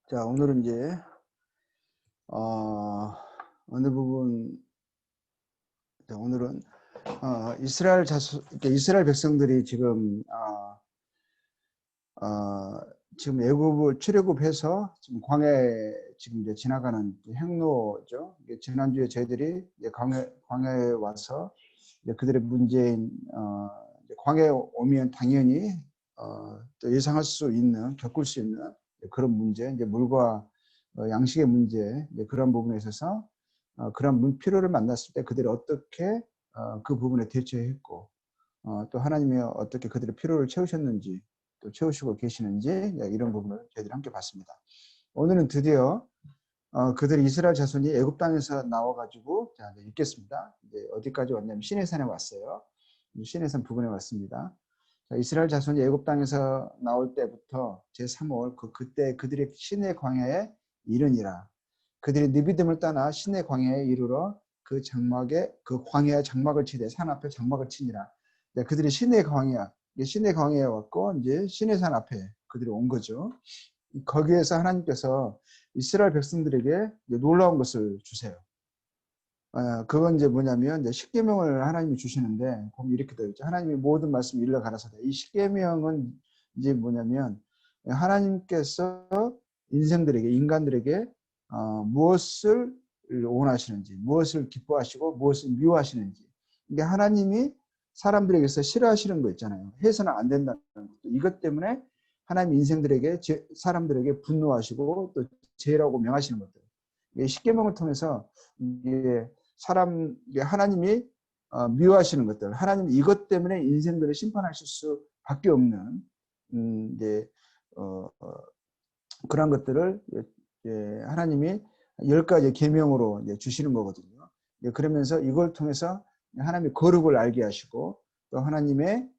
자, 오늘은 이제 어느 부분. 자, 오늘은 이스라엘 백성들이 지금 애굽을 출애굽해서 지금 광야에 지금 이제 지나가는 행로죠. 지난주에 저희들이 이제 광야에 와서 이제 그들의 문제인 이제 광야에 오면 당연히 또 예상할 수 있는, 겪을 수 있는 그런 문제, 이제 물과 양식의 문제, 이제 그런 부분에 있어서 그런 필요를 만났을 때 그들이 어떻게 그 부분에 대처했고, 또 하나님이 어떻게 그들의 필요를 채우셨는지, 또 채우시고 계시는지, 이런 부분을 저희들이 함께 봤습니다. 오늘은 드디어 그들이 이스라엘 자손이 애굽 땅에서 나와가지고, 자, 이제 읽겠습니다. 이제 어디까지 왔냐면 시내산에 왔어요. 시내산 부근에 왔습니다. 자, 이스라엘 자손이 애굽 땅에서 나올 때부터 제3월 그때 그들의 시내 광야에 이르니라. 그들이 느비딤을 떠나 시내 광야에 이르러 그 광야에 장막을 치되 산 앞에 장막을 치니라. 네, 그들이 시내 광야에 왔고 이제 시내산 앞에 그들이 온 거죠. 거기에서 하나님께서 이스라엘 백성들에게 놀라운 것을 주세요. 그건 이제 뭐냐면 이제 십계명을 하나님이 주시는데 보면 이렇게 되어 있죠. 하나님이 모든 말씀 일러 가라사대. 이 십계명은 이제 뭐냐면 하나님께서 인간들에게 무엇을 원하시는지, 무엇을 기뻐하시고 무엇을 미워하시는지, 이게 하나님이 사람들에게서 싫어하시는 거 있잖아요. 해서는 안 된다는 것도, 이것 때문에 하나님 사람들에게 분노하시고 또 죄라고 명하시는 것들. 십계명을 통해서 이게 하나님이 미워하시는 것들, 하나님 이것 때문에 인생들을 심판하실 수밖에 없는 이제 그런 것들을 하나님이 10가지 계명으로 주시는 거거든요. 그러면서 이걸 통해서 하나님의 거룩을 알게 하시고, 또 하나님의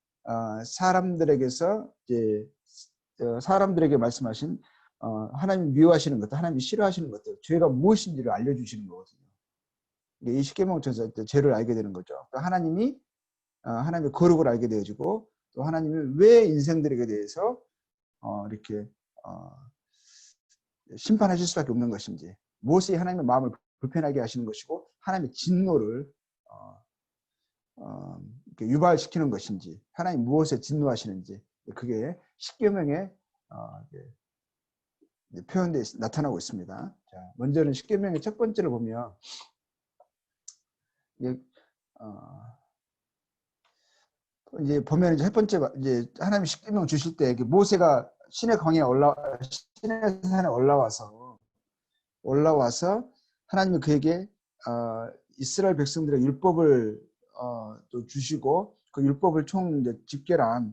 사람들에게 말씀하신 하나님 미워하시는 것들, 하나님이 싫어하시는 것들, 죄가 무엇인지를 알려주시는 거거든요. 이 십계명을 통해서 죄를 알게 되는 거죠. 또 하나님의 거룩을 알게 되어지고, 또 하나님이 왜 인생들에게 대해서 이렇게 심판하실 수밖에 없는 것인지, 무엇이 하나님의 마음을 불편하게 하시는 것이고 하나님의 진노를 유발시키는 것인지, 하나님 무엇에 진노하시는지, 그게 십계명에 표현되어 나타나고 있습니다. 자, 먼저는 십계명의 첫 번째를 보면 이제 보면 이제 첫 번째 이제 하나님 십계명 주실 때 모세가 시내산에 올라와서 하나님이 그에게 이스라엘 백성들의 율법을 또 주시고, 그 율법을 총 이제 집계란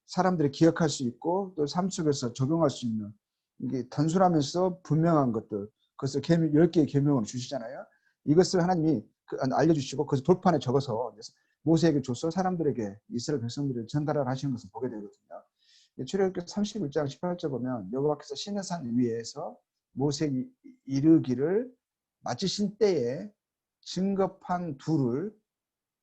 사람들이 기억할 수 있고 또 삶 속에서 적용할 수 있는, 이게 단순하면서 분명한 것들, 그것을 10개의 계명을 주시잖아요. 이것을 하나님이 알려주시고 그것을 돌판에 적어서 모세에게 줘서 사람들에게, 이스라엘 백성들을 전달을 하시는 것을 보게 되거든요. 출애굽기 31장 18절 보면 여호와께서 시내산 위에서 모세에게 이르기를 마치신 때에 증거판 둘을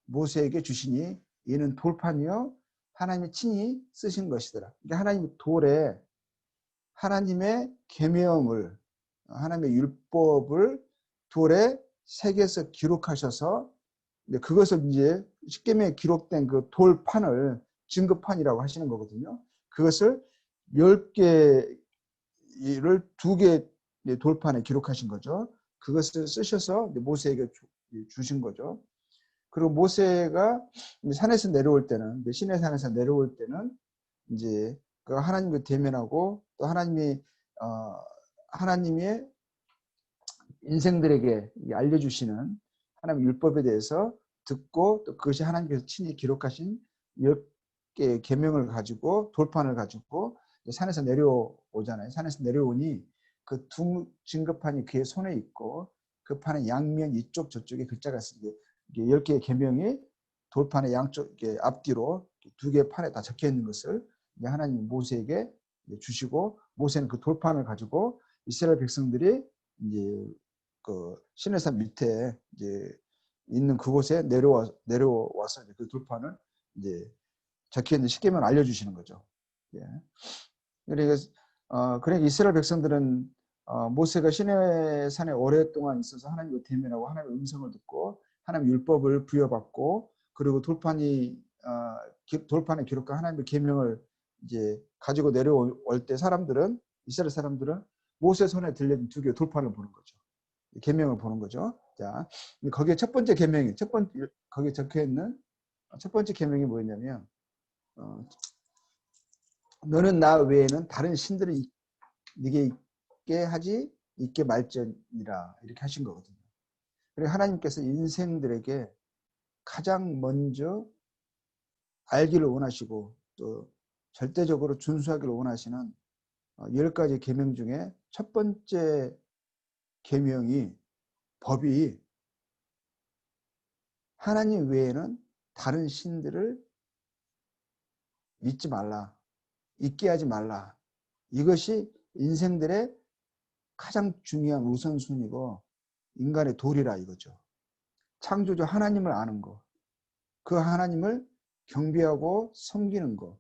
모세에게 주시니 이는 돌판이요 하나님이 친히 쓰신 것이더라. 그러니까 하나님의 돌에 하나님의 계명을, 하나님의 율법을 돌에 새겨서 기록하셔서 그것을 이제 십계명에 기록된 그 돌판을 증거판이라고 하시는 거거든요. 그것을 10개를 2개 돌판에 기록하신 거죠. 그것을 쓰셔서 모세에게 주신 거죠. 그리고 모세가 산에서 내려올 때는, 시내산에서 내려올 때는 이제 그 하나님과 대면하고, 또 하나님의 인생들에게 알려주시는 하나님의 율법에 대해서 듣고, 또 그것이 하나님께서 친히 기록하신 10개의 계명을 가지고, 돌판을 가지고 산에서 내려오잖아요. 산에서 내려오니 그 두 증거판이 그의 손에 있고, 그 판의 양면 이쪽 저쪽에 글자가 있습니다. 10개의 계명이 돌판의 양쪽 앞뒤로 2개의 판에 다 적혀 있는 것을 하나님이 모세에게 주시고, 모세는 그 돌판을 가지고 이스라엘 백성들이 이제 그 시내산 밑에 이제 있는 그곳에 내려와서 그 돌판을 이제 적혀 있는 십계명을 알려주시는 거죠. 예. 그러니까 이스라엘 백성들은 모세가 시내산에 오랫동안 있어서 하나님과 대면하고 하나님의 음성을 듣고 하나님의 율법을 부여받고 그리고 돌판에 기록한 하나님의 계명을 이제 가지고 내려올 때 사람들은 이스라엘 사람들은 모세 손에 들려진 두 개의 돌판을 보는 거죠. 계명을 보는 거죠. 자, 거기에 첫 번째 계명이 거기에 적혀 있는 첫 번째 계명이 뭐였냐면 너는 나 외에는 다른 신들을 네게 있게 말지니라 이렇게 하신 거거든요. 그리고 하나님께서 인생들에게 가장 먼저 알기를 원하시고 또 절대적으로 준수하기를 원하시는 10가지 계명 중에 첫 번째 계명이 법이 하나님 외에는 다른 신들을 믿지 말라. 있게 하지 말라. 이것이 인생들의 가장 중요한 우선순위고 인간의 도리라 이거죠. 창조주 하나님을 아는 거. 그 하나님을 경배하고 섬기는 거.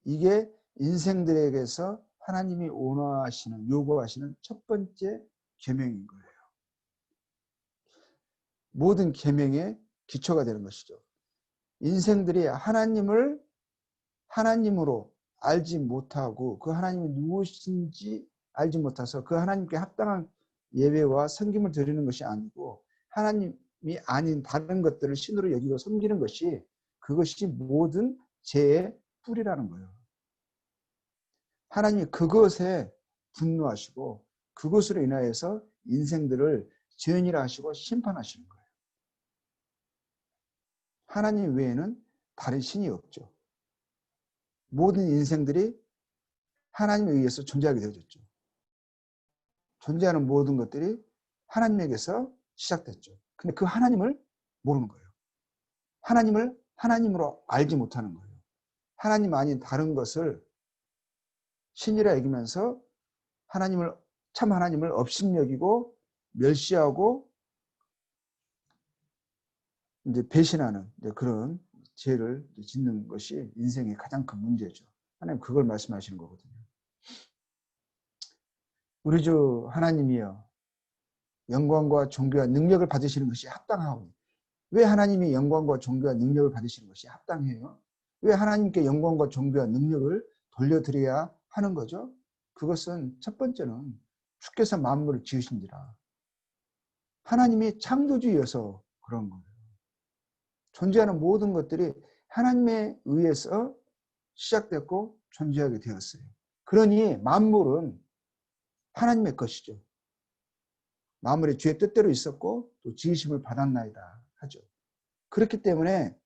이게 인생들에게서 하나님이 원하시는 요구하시는 첫 번째 계명인 거예요. 모든 계명의 기초가 되는 것이죠. 인생들이 하나님을 하나님으로 알지 못하고 그 하나님이 누구신지 알지 못해서 그 하나님께 합당한 예배와 섬김을 드리는 것이 아니고 하나님이 아닌 다른 것들을 신으로 여기고 섬기는 것이 그것이 모든 죄의 뿌리라는 거예요. 하나님이 그것에 분노하시고 그것으로 인하여서 인생들을 죄인이라 하시고 심판하시는 거예요. 하나님 외에는 다른 신이 없죠. 모든 인생들이 하나님에 의해서 존재하게 되어졌죠. 존재하는 모든 것들이 하나님에게서 시작됐죠. 근데 그 하나님을 모르는 거예요. 하나님을 하나님으로 알지 못하는 거예요. 하나님 아닌 다른 것을 신이라 여기면서 참 하나님을 업신여기고 멸시하고 이제 배신하는 그런 죄를 짓는 것이 인생의 가장 큰 문제죠. 하나님 그걸 말씀하시는 거거든요. 우리 주 하나님이여 영광과 존귀와 능력을 받으시는 것이 합당하오니. 왜 하나님이 영광과 존귀와 능력을 받으시는 것이 합당해요? 왜 하나님께 영광과 존귀와 능력을 돌려드려야 하는 거죠? 그것은 첫 번째는 주께서 만물을 지으신지라. 하나님이 창조주여서 그런 거예요. 존재하는 모든 것들이 하나님에 의해서 시작됐고 존재하게 되었어요. 그러니 만물은 하나님의 것이죠. 만물의 주의 뜻대로 있었고 또 지으심을 받았나이다 하죠. 그렇기 때문에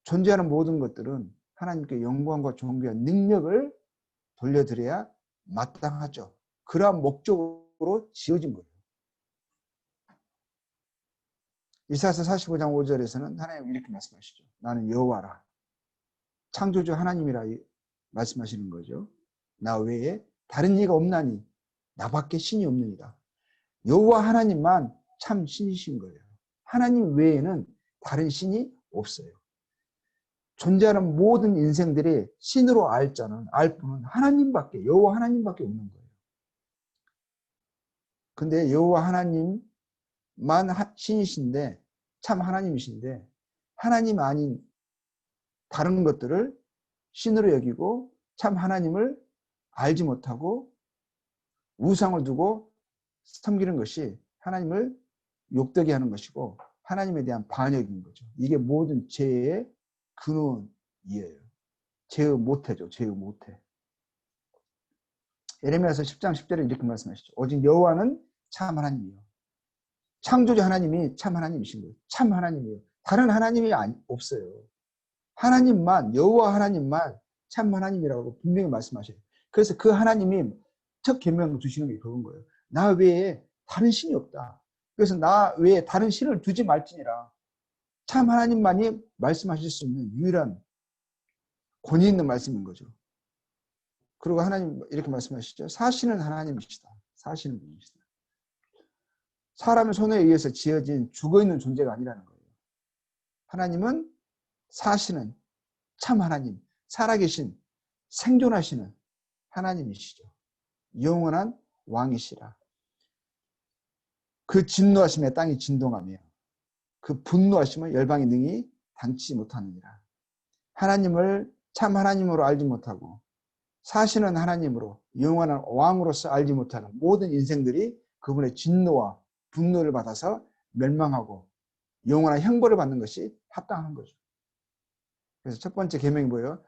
존재하는 모든 것들은 하나님께 영광과 존귀와 능력을 돌려드려야 마땅하죠. 그러한 목적으로 지어진 거예요. 이사야서 45장 5절에서는 하나님 이렇게 말씀하시죠. 나는 여호와라. 창조주 하나님이라 말씀하시는 거죠. 나 외에 다른 이가 없나니 나밖에 신이 없느니라. 여호와 하나님만 참 신이신 거예요. 하나님 외에는 다른 신이 없어요. 존재하는 모든 인생들이 신으로 알 분은 하나님밖에, 여호와 하나님밖에 없는 거예요. 근데 여호와 하나님만 신이신데, 참 하나님이신데, 하나님 아닌 다른 것들을 신으로 여기고 참 하나님을 알지 못하고 우상을 두고 섬기는 것이 하나님을 욕되게 하는 것이고 하나님에 대한 반역인 거죠. 이게 모든 죄의 근원이에요. 죄의 모태죠. 죄의 모태. 예레미야서 10장 10절에 이렇게 말씀하시죠. 오직 여호와는 참 하나님이요. 창조주 하나님이 참 하나님이신 거예요. 참 하나님이에요. 다른 하나님이 없어요. 하나님만, 여호와 하나님만 참 하나님이라고 분명히 말씀하셔요. 그래서 그 하나님이 첫 계명을 두시는 게 그건 거예요. 나 외에 다른 신이 없다. 그래서 나 외에 다른 신을 두지 말지니라. 참 하나님만이 말씀하실 수 있는 유일한 권위 있는 말씀인 거죠. 그리고 하나님 이렇게 말씀하시죠. 사시는 하나님이시다. 사시는 분이시다. 사람의 손에 의해서 지어진 죽어있는 존재가 아니라는 거예요. 하나님은 사시는 참 하나님, 살아계신 생존하시는 하나님이시죠. 영원한 왕이시라. 그 진노하심에 땅이 진동하며 그 분노하심을 열방이 능히 당치 못하느니라. 하나님을 참 하나님으로 알지 못하고 사시는 하나님으로 영원한 왕으로서 알지 못하는 모든 인생들이 그분의 진노와 분노를 받아서 멸망하고 영원한 형벌을 받는 것이 합당한 거죠. 그래서 첫 번째 계명이 뭐예요?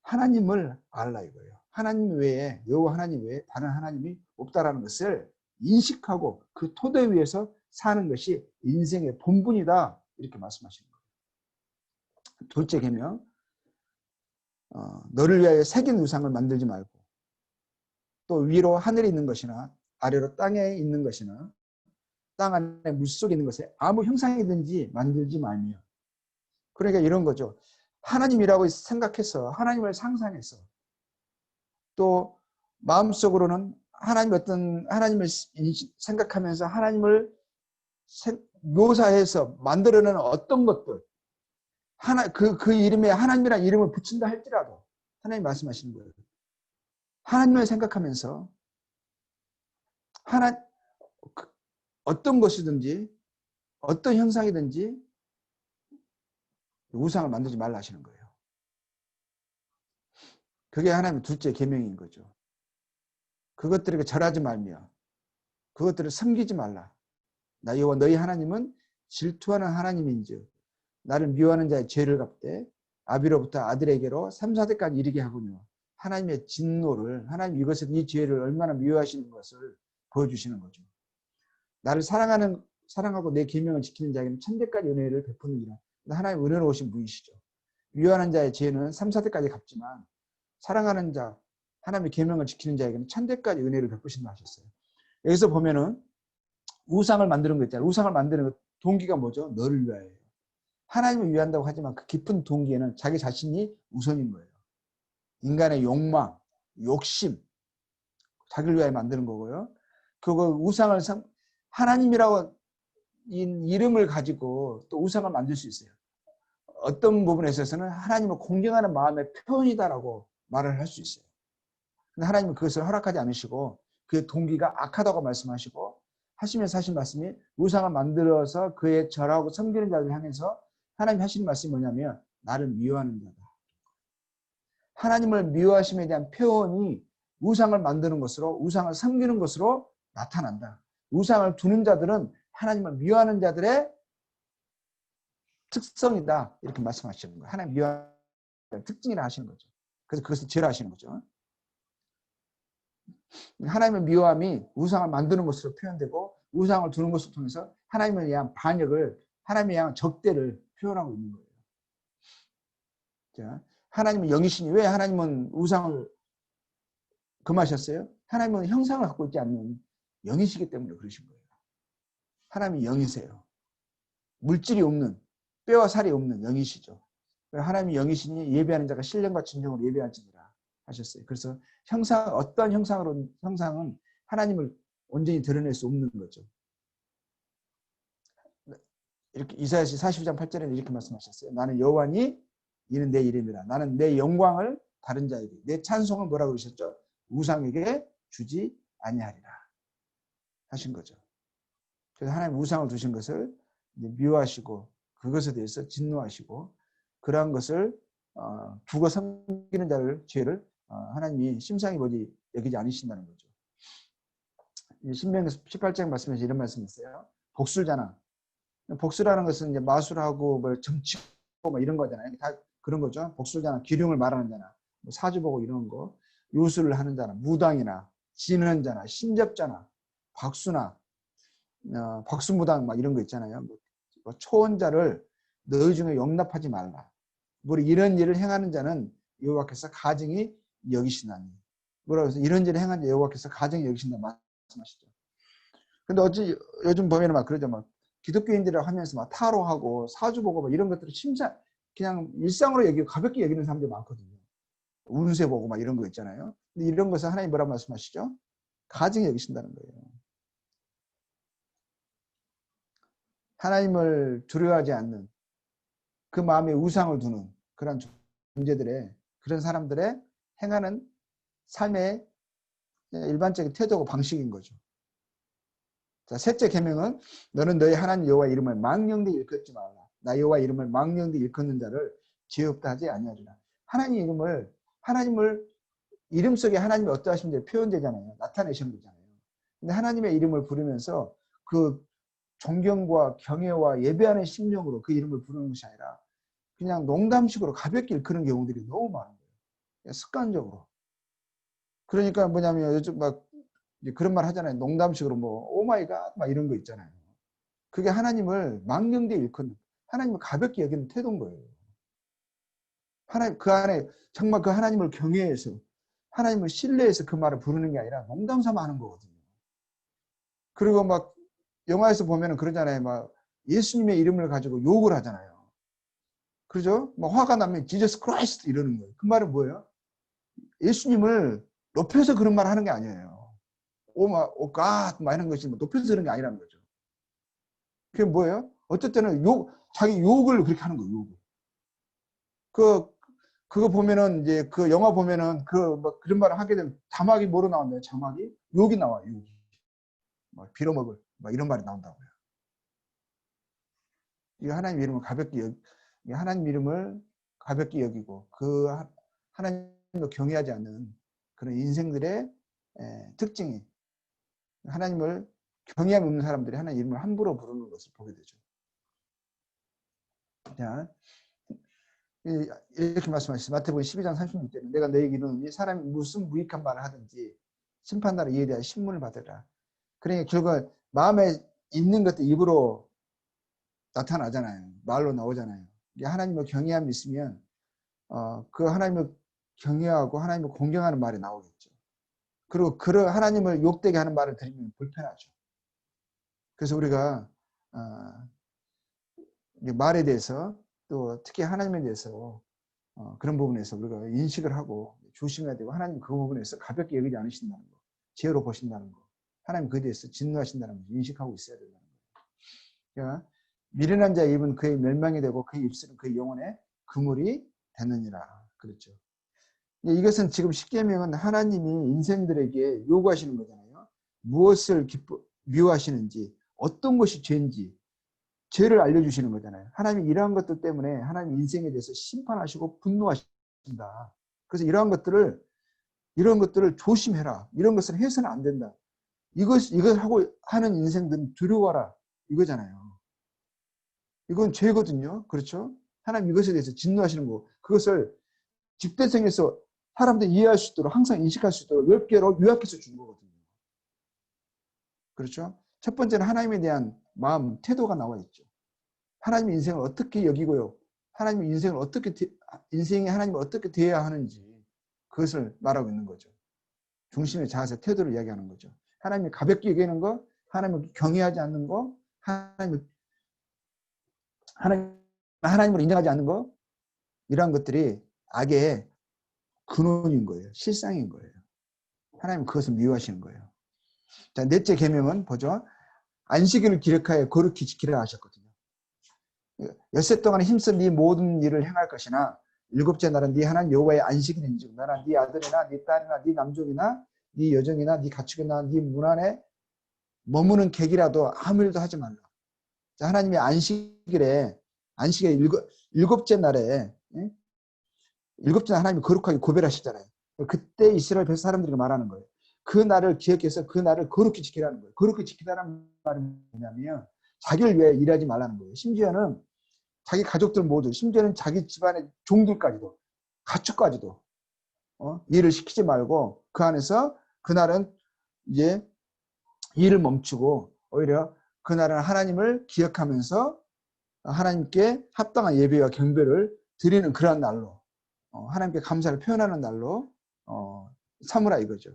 하나님을 알라 이거예요. 하나님 외에, 여호와 하나님 외에 다른 하나님이 없다라는 것을 인식하고 그 토대 위에서 사는 것이 인생의 본분이다, 이렇게 말씀하시는 거예요. 둘째 계명, 너를 위하여 새긴 우상을 만들지 말고 또 위로 하늘에 있는 것이나 아래로 땅에 있는 것이나 땅 안에 물속에 있는 것에 아무 형상이든지 만들지 말며. 그러니까 이런 거죠. 하나님이라고 생각해서 하나님을 상상해서 또 마음속으로는 하나님을 생각하면서 하나님을 묘사해서 만들어내는 어떤 것들, 그 이름에 하나님이라는 이름을 붙인다 할지라도 하나님 말씀하시는 거예요. 하나님을 생각하면서 어떤 것이든지 어떤 형상이든지 우상을 만들지 말라 하시는 거예요. 그게 하나님의 둘째 계명인 거죠. 그것들에게 절하지 말며 그것들을 섬기지 말라. 나 여호와 너희 하나님은 질투하는 하나님인즉 나를 미워하는 자의 죄를 갚되 아비로부터 아들에게로 3, 4대까지 이르게 하군요. 하나님의 진노를, 하나님 이것을, 이 죄를 얼마나 미워하시는 것을 보여주시는 거죠. 나를 사랑하고 내 계명을 지키는 자에게는 1000대까지 은혜를 베푸느니라. 하나님 은혜로우신 분이시죠. 미워하는 자의 죄는 3, 4대까지 갚지만 사랑하는 자, 하나님의 계명을 지키는 자에게는 1000대까지 은혜를 베푸신다 하셨어요. 여기서 보면은 우상을 만드는 거 있잖아요. 우상을 만드는 거 동기가 뭐죠? 너를 위하여. 하나님을 위한다고 하지만 그 깊은 동기에는 자기 자신이 우선인 거예요. 인간의 욕망, 욕심, 자기를 위하여 만드는 거고요. 그거 우상을 하나님이라고 이름을 가지고 또 우상을 만들 수 있어요. 어떤 부분에 있어서는 하나님을 공경하는 마음의 표현이다라고 말을 할 수 있어요. 근데 하나님은 그것을 허락하지 않으시고 그의 동기가 악하다고 말씀하시고 하시면서 하신 말씀이 우상을 만들어서 그의 절하고 섬기는 자를 향해서 하나님 하시는 말씀이 뭐냐면 나를 미워하는 자다. 하나님을 미워하심에 대한 표현이 우상을 만드는 것으로, 우상을 섬기는 것으로 나타난다. 우상을 두는 자들은 하나님을 미워하는 자들의 특성이다, 이렇게 말씀하시는 거예요. 하나님 미워하는 특징이라 하시는 거죠. 그래서 그것을 죄라 하시는 거죠. 하나님의 미워함이 우상을 만드는 것으로 표현되고 우상을 두는 것을 통해서 하나님에 대한 반역을, 하나님에 대한 적대를 표현하고 있는 거예요. 자, 하나님은 영이시니 왜 하나님은 우상을 금하셨어요? 하나님은 형상을 갖고 있지 않는 영이시기 때문에 그러신 거예요. 하나님이 영이세요. 물질이 없는, 뼈와 살이 없는 영이시죠. 하나님이 영이시니 예배하는 자가 신령과 진정으로 예배할지니라 하셨어요. 그래서 어떠한 형상은 하나님을 온전히 드러낼 수 없는 거죠. 이렇게 이사야서 42장 8절에 이렇게 말씀하셨어요. 나는 여호와니 이는 내 이름이라. 나는 내 영광을 다른 자에게, 내 찬송을 뭐라고 그러셨죠? 우상에게 주지 아니하리라 하신 거죠. 그래서 하나님 우상을 두신 것을 미워하시고 그것에 대해서 진노하시고 그러한 것을 두고 섬기는 자를, 죄를 하나님이 심상히 보지 여기지 않으신다는 거죠. 신명기 18장 말씀에서 이런 말씀이 있어요. 복술잖아. 복수라는 것은 이제 마술하고 뭐 점치고 뭐 이런 거잖아요. 다 그런 거죠. 복술자나 기륭을 말하는 자나 뭐 사주보고 이런 거, 요술을 하는 자나 무당이나 지는 자나 신접자나 박수나 박수무당 막 이런 거 있잖아요. 뭐 초혼자를 너희 중에 용납하지 말라. 뭐 이런 일을 행하는 자는 여호와께서 가증히 여기시나니. 뭐라고 해서 이런 일을 행한 자 여호와께서 가증히 여기신다 말씀하시죠. 근데 어찌 요즘 보면은 막 그러죠. 막 기독교인들이라고 하면서 막 타로하고 사주보고 막 이런 것들을 그냥 일상으로 여기고 가볍게 여기는 사람들이 많거든요. 운세 보고 막 이런 거 있잖아요. 근데 이런 것을 하나님 뭐라고 말씀하시죠? 가증히 여기신다는 거예요. 하나님을 두려워하지 않는 그 마음에 우상을 두는 그런 존재들의, 그런 사람들의 행하는 삶의 일반적인 태도고 방식인 거죠. 자, 셋째 계명은 너는 너희 하나님 여호와 이름을 망령되이 일컫지 말라. 나 여호와 이름을 망령되이 일컫는 자를 죄 없다 하지 아니하리라. 하나님을 이름 속에 하나님이 어떠하신지 표현되잖아요. 나타내시는 거잖아요. 근데 하나님의 이름을 부르면서 그 존경과 경외와 예배하는 심령으로 그 이름을 부르는 것이 아니라 그냥 농담식으로 가볍게 일컫는 경우들이 너무 많은 거예요. 습관적으로. 그러니까 뭐냐면 요즘 막 그런 말 하잖아요. 농담식으로 뭐 오마이갓 막 이런 거 있잖아요. 그게 하나님을 망령되이 일컫는, 하나님을 가볍게 여기는 태도인 거예요. 하나님 그 안에 정말 그 하나님을 경외해서 하나님을 신뢰해서 그 말을 부르는 게 아니라 농담 삼아 하는 거거든요. 그리고 막 영화에서 보면은 그러잖아요. 막 예수님의 이름을 가지고 욕을 하잖아요. 그죠? 막 화가 나면 지저스 크라이스트 이러는 거예요. 그 말은 뭐예요? 예수님을 높여서 그런 말 하는 게 아니에요. 오갓 막 이런 것이 높여서 그런 게 아니라는 거죠. 그게 뭐예요? 어떨 때는 자기 욕을 그렇게 하는 거예요. 욕을. 그거 보면은 이제 그 영화 보면은 막 그런 말을 하게 되면 자막이 뭐로 나온대요? 자막이 욕이 나와요. 욕이. 막 빌어먹을 막 이런 말이 나온다고요. 이 하나님 이름을 가볍게 여기고 그 하나님을 경외하지 않는 그런 인생들의 특징이 하나님을 경외함 없는 사람들이 하나님 이름을 함부로 부르는 것을 보게 되죠. 자, 이렇게 말씀하셨어요. 마태복음 12장 36절에 내가 너에게 이르노니 사람이 무슨 무익한 말을 하든지 심판날에 이에 대한 신문을 받으라. 그러니까 결국 마음에 있는 것도 입으로 나타나잖아요. 말로 나오잖아요. 하나님을 경외함이 있으면 그 하나님을 경외하고 하나님을 공경하는 말이 나오겠죠. 그리고 그런 하나님을 욕되게 하는 말을 들으면 불편하죠. 그래서 우리가 말에 대해서 또 특히 하나님에 대해서 그런 부분에서 우리가 인식을 하고 조심해야 되고 하나님 그 부분에서 가볍게 여기지 않으신다는 거, 죄로 보신다는 거, 하나님 그에 대해서 진노하신다는 거 인식하고 있어야 된다는 거예요. 그러니까 미련한 자의 입은 그의 멸망이 되고 그의 입술은 그의 영혼의 그물이 되느니라. 그렇죠. 이것은 지금 십계명은 하나님이 인생들에게 요구하시는 거잖아요. 무엇을 미워하시는지, 어떤 것이 죄인지, 죄를 알려주시는 거잖아요. 하나님이 이러한 것들 때문에 하나님 인생에 대해서 심판하시고 분노하신다. 그래서 이런 것들을 조심해라. 이런 것을 해서는 안 된다. 이걸 하고 하는 인생들은 두려워라. 이거잖아요. 이건 죄거든요. 그렇죠? 하나님 이것에 대해서 진노하시는 거. 그것을 집대성에서 사람들이 이해할 수 있도록 항상 인식할 수 있도록 10개로 요약해서 준 거거든요. 그렇죠? 첫 번째는 하나님에 대한 마음, 태도가 나와 있죠. 하나님의 인생을 어떻게 여기고요. 하나님의 인생에 하나님을 어떻게 대해야 하는지 그것을 말하고 있는 거죠. 중심의 자세, 태도를 이야기하는 거죠. 하나님을 가볍게 여기는 거, 하나님을 경외하지 않는 거, 하나님을 인정하지 않는 거, 이러한 것들이 악의 근원인 거예요. 실상인 거예요. 하나님은 그것을 미워하시는 거예요. 자, 넷째 계명은 보죠. 안식일을 기록하여 거룩히 지키라 하셨거든요. 엿새 동안 힘써 네 모든 일을 행할 것이나 일곱째 날은 네 하나님 여호와의 안식일인즉 너나 네 아들이나 네 딸이나 네 남종이나 네 여종이나 네 가축이나 네 문 안에 머무는 객이라도 아무 일도 하지 말라. 자, 하나님의 안식일에 일곱째 날에 일곱째 날 하나님이 거룩하게 구별하시잖아요. 그때 이스라엘 백성 사람들이 말하는 거예요. 그 날을 기억해서 그 날을 거룩히 지키라는 거예요. 거룩히 지키라는 말은 뭐냐면 자기를 위해 일하지 말라는 거예요. 심지어는 자기 가족들 모두, 심지어는 자기 집안의 종들까지도, 가축까지도 일을 시키지 말고 그 안에서 그날은 이제 일을 멈추고 오히려 그날은 하나님을 기억하면서 하나님께 합당한 예배와 경배를 드리는 그런 날로 하나님께 감사를 표현하는 날로 삼으라 이거죠.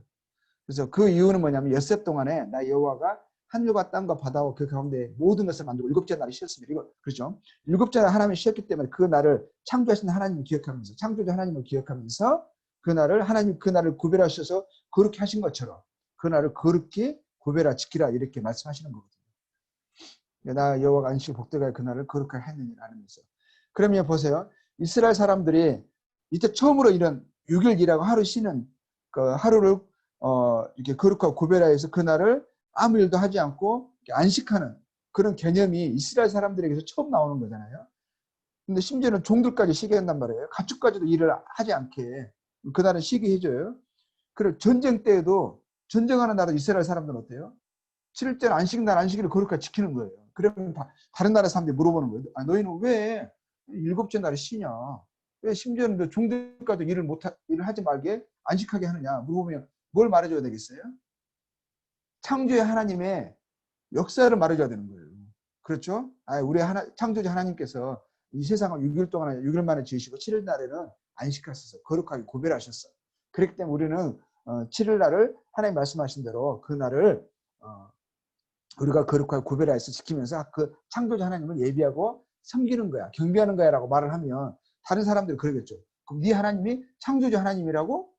그래서 그 이유는 뭐냐면 엿새 동안에 나 여호와가 하늘과 땅과 바다와 그 가운데 모든 것을 만들고 일곱째 날이 쉬었습니다. 이거 그렇죠? 일곱째 날 하나님이 쉬었기 때문에 그 날을 창조하신 하나님을 기억하면서 창조주 하나님을 기억하면서 그 날을 하나님 그 날을 구별하셔서 그렇게 하신 것처럼 그 날을 그렇게 구별하 지키라 이렇게 말씀하시는 거거든요. 나 여호와가 안식일 복되게 그 날을 거룩하게 했느니라 하면서. 그러면 보세요. 이스라엘 사람들이 이때 처음으로 이런 6일 일하고 하루 쉬는 그 하루를 이렇게 거룩하고 구별하여서 그날을 아무 일도 하지 않고 안식하는 그런 개념이 이스라엘 사람들에게서 처음 나오는 거잖아요. 근데 심지어는 종들까지 쉬게 한단 말이에요. 가축까지도 일을 하지 않게 그날은 쉬게 해줘요. 그리고 전쟁 때에도 전쟁하는 나라 이스라엘 사람들은 어때요? 7일째는 안식날 안식일을 거룩하게 지키는 거예요. 그러면 다른 나라 사람들이 물어보는 거예요. 아, 너희는 왜 7째 날에 쉬냐? 왜 심지어는 종들까지 일을 하지 말게 안식하게 하느냐? 물어보면 뭘 말해줘야 되겠어요? 창조의 하나님의 역사를 말해줘야 되는 거예요. 그렇죠? 우리 창조주 하나님께서 이 세상을 6일 동안 6일 만에 지으시고 7일 날에는 안식하셔서 거룩하게 구별하셨어요. 그렇기 때문에 우리는 7일 날을 하나님 말씀하신 대로 그 날을 우리가 거룩하게 구별해서 지키면서 그 창조주 하나님을 예비하고 섬기는 거야. 경배하는 거야 라고 말을 하면 다른 사람들이 그러겠죠. 그럼 네 하나님이 창조주 하나님이라고?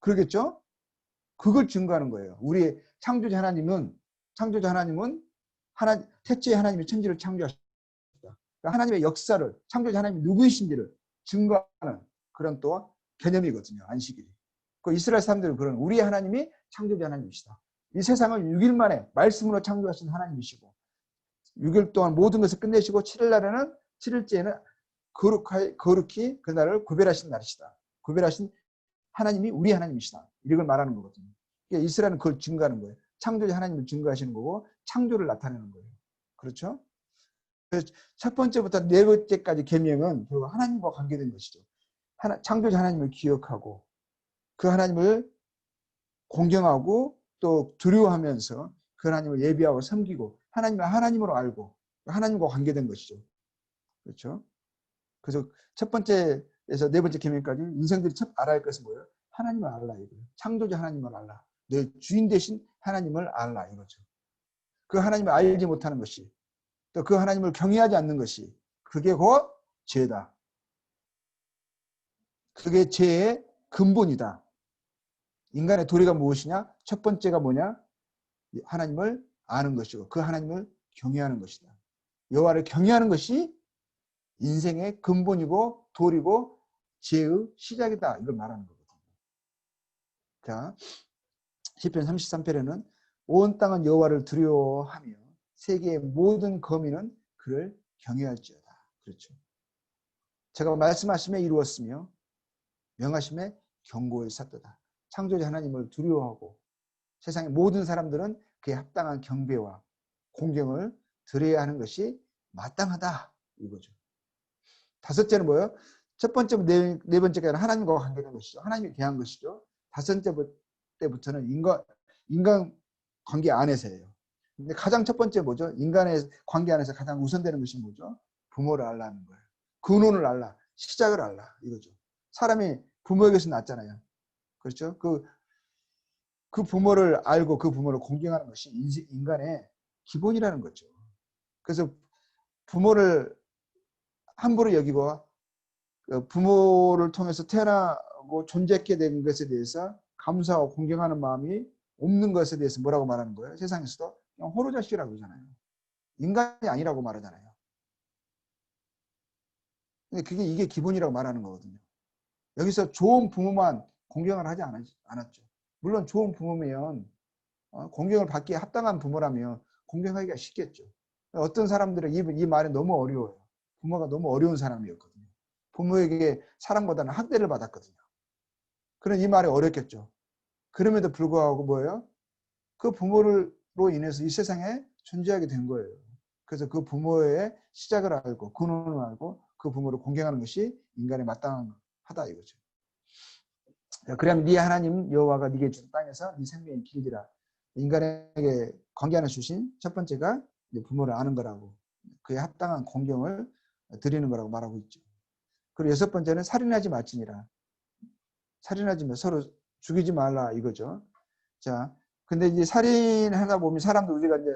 그러겠죠? 그걸 증거하는 거예요. 우리 창조주 하나님은 태초에 하나님이 천지를 창조하셨다. 그러니까 하나님의 역사를 창조주 하나님이 누구이신지를 증거하는 그런 또 개념이거든요. 안식일이. 그 이스라엘 사람들은 그런 우리 하나님이 창조주 하나님이시다. 이 세상을 6일 만에 말씀으로 창조하신 하나님이시고 6일 동안 모든 것을 끝내시고 7일 날에는 7일째에는 거룩히 그날을 구별하신 날이시다. 구별하신 하나님이 우리 하나님이시다. 이걸 말하는 거거든요. 그러니까 이스라엘은 그걸 증거하는 거예요. 창조주 하나님을 증거하시는 거고 창조를 나타내는 거예요. 그렇죠? 그래서 첫 번째부터 네 번째까지 계명은 결국 하나님과 관계된 것이죠. 창조주 하나님을 기억하고 그 하나님을 공경하고 또 두려워하면서 그 하나님을 예비하고 섬기고 하나님을 하나님으로 알고 하나님과 관계된 것이죠. 그렇죠? 그래서 첫 번째에서 네 번째 계명까지 인생들이 첫 알아야 할 것은 뭐예요? 하나님을 알라 이거예요. 창조주 하나님을 알라. 내 주인 되신 하나님을 알라 이거죠. 그 하나님을 알지 못하는 것이 또 그 하나님을 경외하지 않는 것이 그게 곧 죄다. 그게 죄의 근본이다. 인간의 도리가 무엇이냐? 첫 번째가 뭐냐? 하나님을 아는 것이고 그 하나님을 경외하는 것이다. 여호와를 경외하는 것이 인생의 근본이고 도리고 죄의 시작이다. 이걸 말하는 거거든요. 자, 시편 33편에는 온 땅은 여호와를 두려워하며 세계의 모든 거민은 그를 경외할지어다. 그렇죠. 제가 말씀하심에 이루었으며 명하심에 경고에 샀도다. 창조주 하나님을 두려워하고 세상의 모든 사람들은 그에 합당한 경배와 공경을 드려야 하는 것이 마땅하다. 이거죠. 다섯째는 뭐예요? 첫 번째, 네 번째가 하나님과 관계된 것이죠. 하나님이 대한 것이죠. 다섯째 때부터는 인간 관계 안에서예요. 근데 가장 첫 번째 뭐죠? 인간의 관계 안에서 가장 우선되는 것이 뭐죠? 부모를 알라는 거예요. 근원을 알라. 시작을 알라. 이거죠. 사람이 부모에게서 낳잖아요. 그렇죠? 그 부모를 알고 그 부모를 공경하는 것이 인간의 기본이라는 거죠. 그래서 부모를 함부로 여기고 부모를 통해서 태어나고 존재하게 된 것에 대해서 감사하고 공경하는 마음이 없는 것에 대해서 뭐라고 말하는 거예요? 세상에서도 그냥 호로자식이라고 그러잖아요. 인간이 아니라고 말하잖아요. 근데 이게 기본이라고 말하는 거거든요. 여기서 좋은 부모만 공경을 하지 않았죠. 물론 좋은 부모면 공경을 받기에 합당한 부모라면 공경하기가 쉽겠죠. 어떤 사람들은 이 말이 너무 어려워요. 부모가 너무 어려운 사람이었거든요. 부모에게 사랑보다는 학대를 받았거든요. 그런 이 말이 어렵겠죠. 그럼에도 불구하고 뭐예요? 그 부모로 인해서 이 세상에 존재하게 된 거예요. 그래서 그 부모의 시작을 알고 근원을 알고 그 부모를 공경하는 것이 인간의 마땅하다 이거죠. 그러면 네 하나님 여호와가 네게 준 땅에서 네 생명이 길리라. 인간에게 관계 하나 주신 첫 번째가 부모를 아는 거라고 그에 합당한 공경을 드리는 거라고 말하고 있죠. 그리고 여섯 번째는 살인하지 말지니라. 살인하지 마. 서로 죽이지 말라 이거죠. 자, 근데 이제 살인하다 보면 사람도 우리가 이제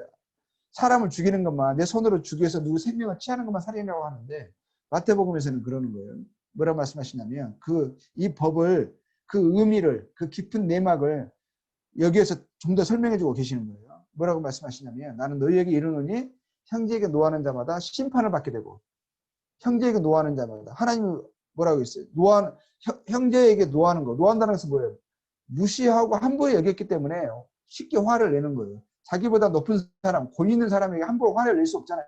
사람을 죽이는 것만 내 손으로 죽여서 누구 생명을 취하는 것만 살인이라고 하는데 마태복음에서는 그러는 거예요. 뭐라고 말씀하시냐면 이 법을 그 의미를 그 깊은 내막을 여기에서 좀 더 설명해 주고 계시는 거예요. 뭐라고 말씀하시냐면 나는 너희에게 이르노니 형제에게 노하는 자마다 심판을 받게 되고 형제에게 노하는 자마다 하나님이 뭐라고 했어요? 형제에게 노하는 거. 노한다는 것은 뭐예요? 무시하고 함부로 여겼기 때문에 쉽게 화를 내는 거예요. 자기보다 높은 사람, 권 있는 사람에게 함부로 화를 낼 수 없잖아요.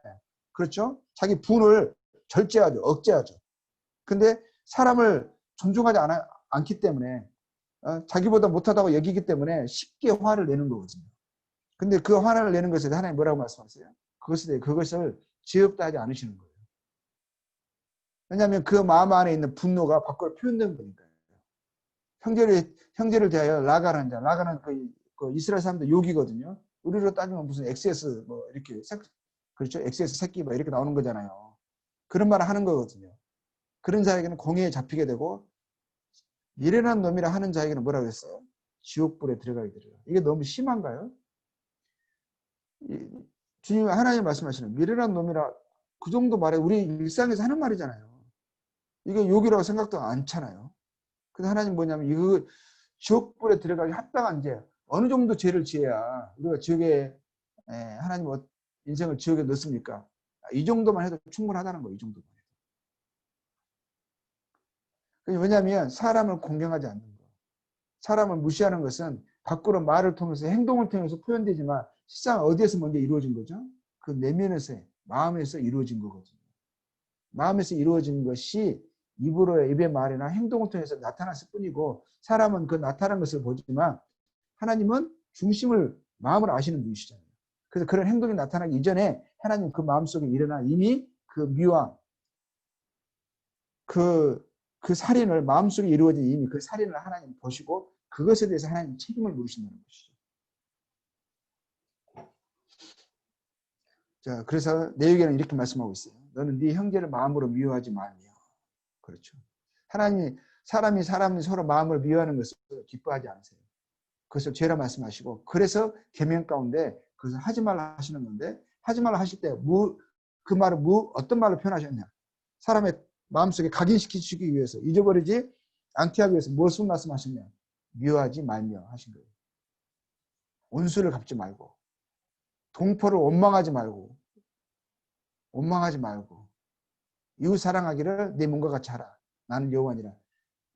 그렇죠? 자기 분을 절제하죠. 억제하죠. 근데 사람을 존중하지 않기 때문에 자기보다 못하다고 여기기 때문에 쉽게 화를 내는 거거든요. 근데 그 화를 내는 것에 대해 하나님 뭐라고 말씀하세요? 그것을 지엽다 하지 않으시는 거예요. 왜냐하면 그 마음 안에 있는 분노가 밖으로 표현된 거니까요. 형제를 대하여 라가라는 자, 라가는 그 이스라엘 사람들 욕이거든요. 우리로 따지면 무슨 XS 뭐 이렇게 그렇죠? XS 새끼 뭐 이렇게 나오는 거잖아요. 그런 말을 하는 거거든요. 그런 자에게는 공의에 잡히게 되고 미련한 놈이라 하는 자에게는 뭐라고 했어요? 지옥불에 들어가게 되죠. 이게 너무 심한가요? 주님 하나님 말씀하시는 미련한 놈이라 그 정도 말에 우리 일상에서 하는 말이잖아요. 이게 욕이라고 생각도 않잖아요. 근데 하나님 뭐냐면 이거 지옥불에 들어가기 합당한 죄 어느 정도 죄를 지어야 우리가 지옥에 하나님 인생을 지옥에 넣습니까? 이 정도만 해도 충분하다는 거예요. 이 정도만 해도. 왜냐하면 사람을 공경하지 않는 거. 사람을 무시하는 것은 밖으로 말을 통해서 행동을 통해서 표현되지만 실상 어디에서 먼저 이루어진 거죠? 그 내면에서 마음에서 이루어진 거거든요. 마음에서 이루어진 것이 입으로의 입의 말이나 행동을 통해서 나타났을 뿐이고 사람은 그 나타난 것을 보지만 하나님은 중심을 마음을 아시는 분이시잖아요. 그래서 그런 행동이 나타나기 이전에 하나님 그 마음속에 일어나 이미 그 미화 그 살인을 마음속에 이루어진 이미 그 살인을 하나님 보시고 그것에 대해서 하나님 책임을 물으신다는 것이죠. 자, 그래서 내에게는 이렇게 말씀하고 있어요. 너는 네 형제를 마음으로 미워하지 말며. 그렇죠. 사람이 서로 마음을 미워하는 것을 기뻐하지 않으세요. 그것을 죄라 말씀하시고 그래서 계명 가운데 그것을 하지 말라 하시는 건데 하지 말라 하실 때 그 말을 어떤 말로 표현하셨냐. 사람의 마음속에 각인시키기 위해서 잊어버리지 않게 하기 위해서 무엇을 말씀하셨냐. 미워하지 말며 하신 거예요. 온수를 갚지 말고 동포를 원망하지 말고 이웃 사랑하기를 내 몸과 같이 하라. 나는 여호와니라.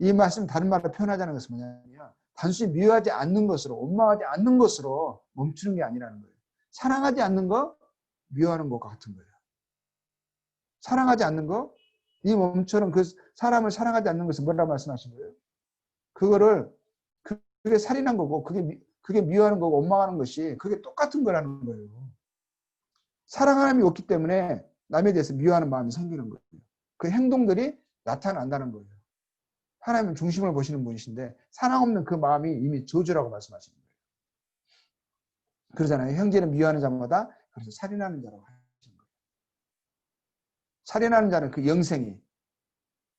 이 말씀 다른 말로 표현하자는 것은 뭐냐면 단순히 미워하지 않는 것으로 원망하지 않는 것으로 멈추는 게 아니라는 거예요. 사랑하지 않는 거 미워하는 것과 같은 거예요. 사랑하지 않는 거 이 몸처럼 그 사람을 사랑하지 않는 것은 뭐라고 말씀하신 거예요? 그게 살인한 거고 그게 미워하는 거고 원망하는 것이 그게 똑같은 거라는 거예요. 사랑하는 마음이 없기 때문에 남에 대해서 미워하는 마음이 생기는 거예요. 그 행동들이 나타난다는 거예요. 하나님은 중심을 보시는 분이신데 사랑 없는 그 마음이 이미 저주라고 말씀하시는 거예요. 그러잖아요. 형제는 미워하는 자마다 그래서 살인하는 자라고 하시는 거예요. 살인하는 자는 그 영생이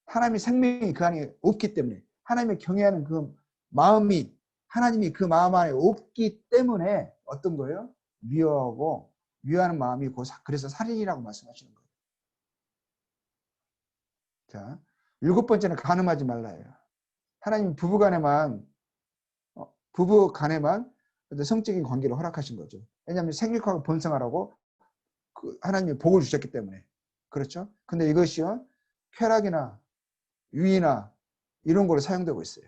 하나님의 생명이 그 안에 없기 때문에 하나님의 경외하는 그 마음이 하나님이 그 마음 안에 없기 때문에 어떤 거예요? 미워하는 마음이 그래서 살인이라고 말씀하시는 거예요. 자, 7번째는 간음하지 말라예요. 하나님 부부 간에만 성적인 관계를 허락하신 거죠. 왜냐하면 생육하고 번성하라고 하나님이 복을 주셨기 때문에. 그렇죠? 근데 이것이요, 쾌락이나 유의나 이런 거로 사용되고 있어요.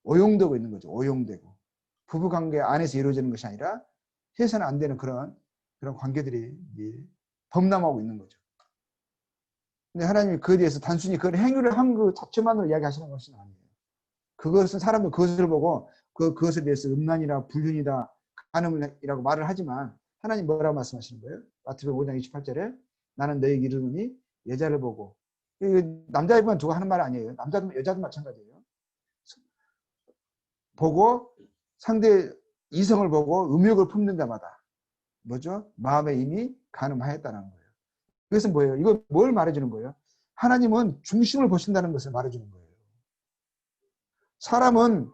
오용되고 있는 거죠. 오용되고. 부부 관계 안에서 이루어지는 것이 아니라 해서는 안 되는 그런 관계들이 범람하고 있는 거죠. 근데 하나님이 그에 대해서 단순히 그런 행위를 한 그 자체만으로 이야기하시는 것은 아니에요. 그것은 사람들 그것을 보고 그것에 대해서 음란이라 불륜이다 간음이라고 말을 하지만 하나님 뭐라고 말씀하시는 거예요? 마태복음 5장 28절에 나는 너에게 이르노니 여자를 보고 남자애만 두고 하는 말 아니에요. 남자도 여자도 마찬가지예요. 보고 상대 이성을 보고 음욕을 품는 자마다 뭐죠? 마음에 이미 간음하였다는 거예요. 그것은 뭐예요? 이거 뭘 말해주는 거예요? 하나님은 중심을 보신다는 것을 말해주는 거예요. 사람은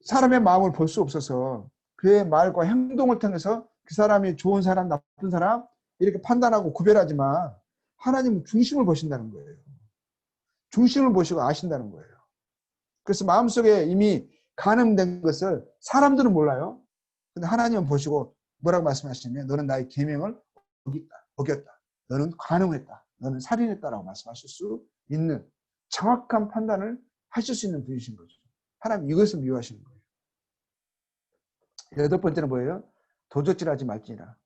사람의 마음을 볼 수 없어서 그의 말과 행동을 통해서 그 사람이 좋은 사람, 나쁜 사람 이렇게 판단하고 구별하지만 하나님은 중심을 보신다는 거예요. 중심을 보시고 아신다는 거예요. 그래서 마음속에 이미 간음된 것을 사람들은 몰라요. 근데 하나님은 보시고 뭐라고 말씀하시냐면 너는 나의 계명을 어겼다. 너는 간음했다. 너는 살인했다라고 말씀하실 수 있는 정확한 판단을 하실 수 있는 분이신 거죠. 하나님 이것을 미워하시는 거예요. 여덟 번째는 뭐예요? 도적질하지 말지니라.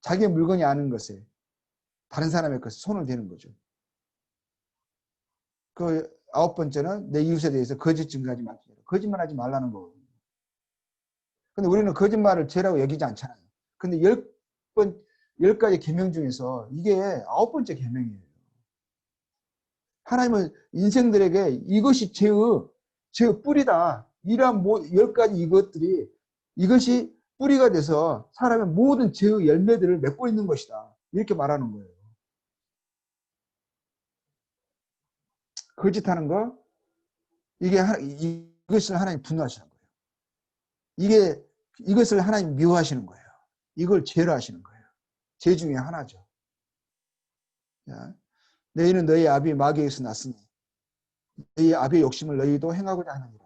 자기의 물건이 아닌 것에 다른 사람의 것에 손을 대는 거죠. 그 아홉 번째는 내 이웃에 대해서 거짓 증거하지 말지니라. 거짓말하지 말라는 거거든요. 근데 우리는 거짓말을 죄라고 여기지 않잖아요. 근데 열 가지 계명 중에서 이게 아홉 번째 계명이에요. 하나님은 인생들에게 이것이 죄의 뿌리다. 이러한 열 가지 이것들이 이것이 뿌리가 돼서 사람의 모든 죄의 열매들을 맺고 있는 것이다. 이렇게 말하는 거예요. 거짓하는 거, 이것을 하나님 분노하시는 거예요. 이것을 하나님 미워하시는 거예요. 이걸 죄로 하시는 거예요. 죄 중에 하나죠. 자, 너희는 너희 아비 마귀에게서 났으니 너희 아비의 욕심을 너희도 행하고자 하느니라.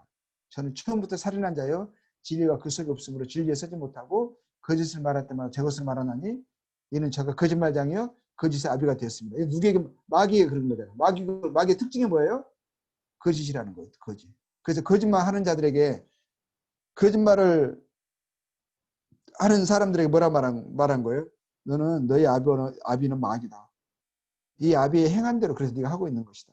저는 처음부터 살인한 자여 진리가 그 속에 없으므로 진리에 서지 못하고 거짓을 말할 때마다 제 것을 말하나니 이는 저가 거짓말장이여 거짓의 아비가 되었습니다. 누구에게? 마귀에게 그런 거잖아요. 마귀의 특징이 뭐예요? 거짓이라는 거예요. 거짓. 그래서 거짓말 하는 자들에게, 거짓말을 하는 사람들에게 뭐라 말한 거예요? 너는 너희 아비는 마귀다. 이 아비의 행한 대로 그래서 네가 하고 있는 것이다.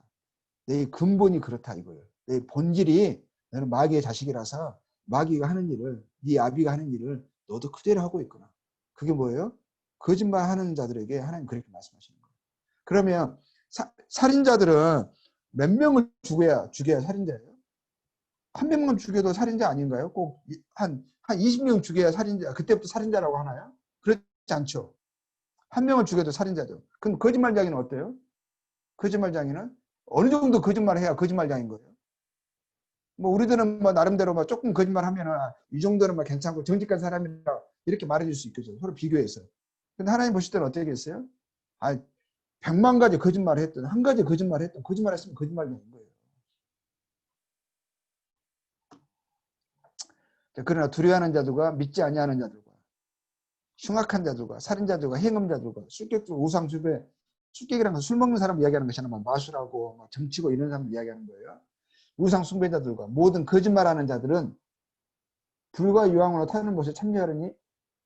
내 근본이 그렇다 이거예요. 내 본질이 너는 마귀의 자식이라서 마귀가 하는 일을, 네 아비가 하는 일을 너도 그대로 하고 있구나. 그게 뭐예요? 거짓말 하는 자들에게 하나님 그렇게 말씀하시는 거예요. 그러면 살인자들은 몇 명을 죽여야 살인자예요? 한 명만 죽여도 살인자 아닌가요? 꼭 한 20명 죽여야 살인자, 그때부터 살인자라고 하나요? 그렇지 않죠. 한 명을 죽여도 살인자죠. 그럼 거짓말장이는 어때요? 거짓말장이는 어느 정도 거짓말을 해야 거짓말장인 거예요. 뭐 우리들은 뭐 나름대로 뭐 조금 거짓말하면은 이 정도는 뭐 괜찮고 정직한 사람이라 이렇게 말해줄 수 있겠죠. 서로 비교해서. 근데 하나님 보실 때는 어떻게 했어요? 100만 가지 거짓말을 했던, 한 가지 거짓말을 했던, 거짓말했으면 거짓말장인 거예요. 그러나 두려워하는 자들과 믿지 아니하는 자들과 흉악한 자들과 살인자들과 행음자들과 술객들, 우상숭배, 술객이라는 건 술 먹는 사람 이야기하는 것이 아니라 마술하고 점치고 이런 사람 이야기하는 거예요. 우상숭배자들과 모든 거짓말하는 자들은 불과 유황으로 타는 곳에 참여하려니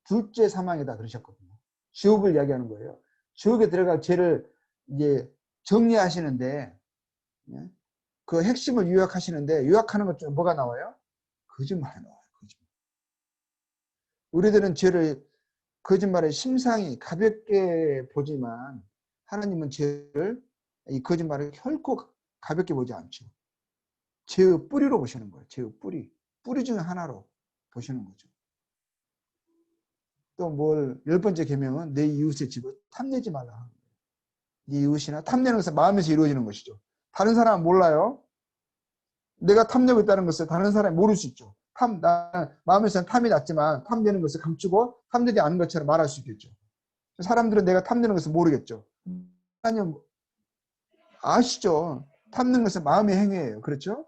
둘째 사망이다 그러셨거든요. 지옥을 이야기하는 거예요. 지옥에 들어갈 죄를 이제 정리하시는데 그 핵심을 요약하시는데 요약하는 것 중에 뭐가 나와요? 거짓말이 나와요. 거짓말. 우리들은 죄를 거짓말을 심상히 가볍게 보지만 하나님은 죄를, 이 거짓말을 결코 가볍게 보지 않죠. 죄의 뿌리로 보시는 거예요. 죄의 뿌리 중에 하나로 보시는 거죠. 또 열 번째 계명은 내 이웃의 집을 탐내지 말라. 네 이웃이나 탐내는 것은 마음에서 이루어지는 것이죠. 다른 사람은 몰라요. 내가 탐내고 있다는 것을 다른 사람이 모를 수 있죠. 마음에서는 탐이 났지만 탐내는 것을 감추고 탐내지 않은 것처럼 말할 수 있겠죠. 사람들은 내가 탐내는 것을 모르겠죠. 하나님 아시죠? 탐내는 것은 마음의 행위예요. 그렇죠?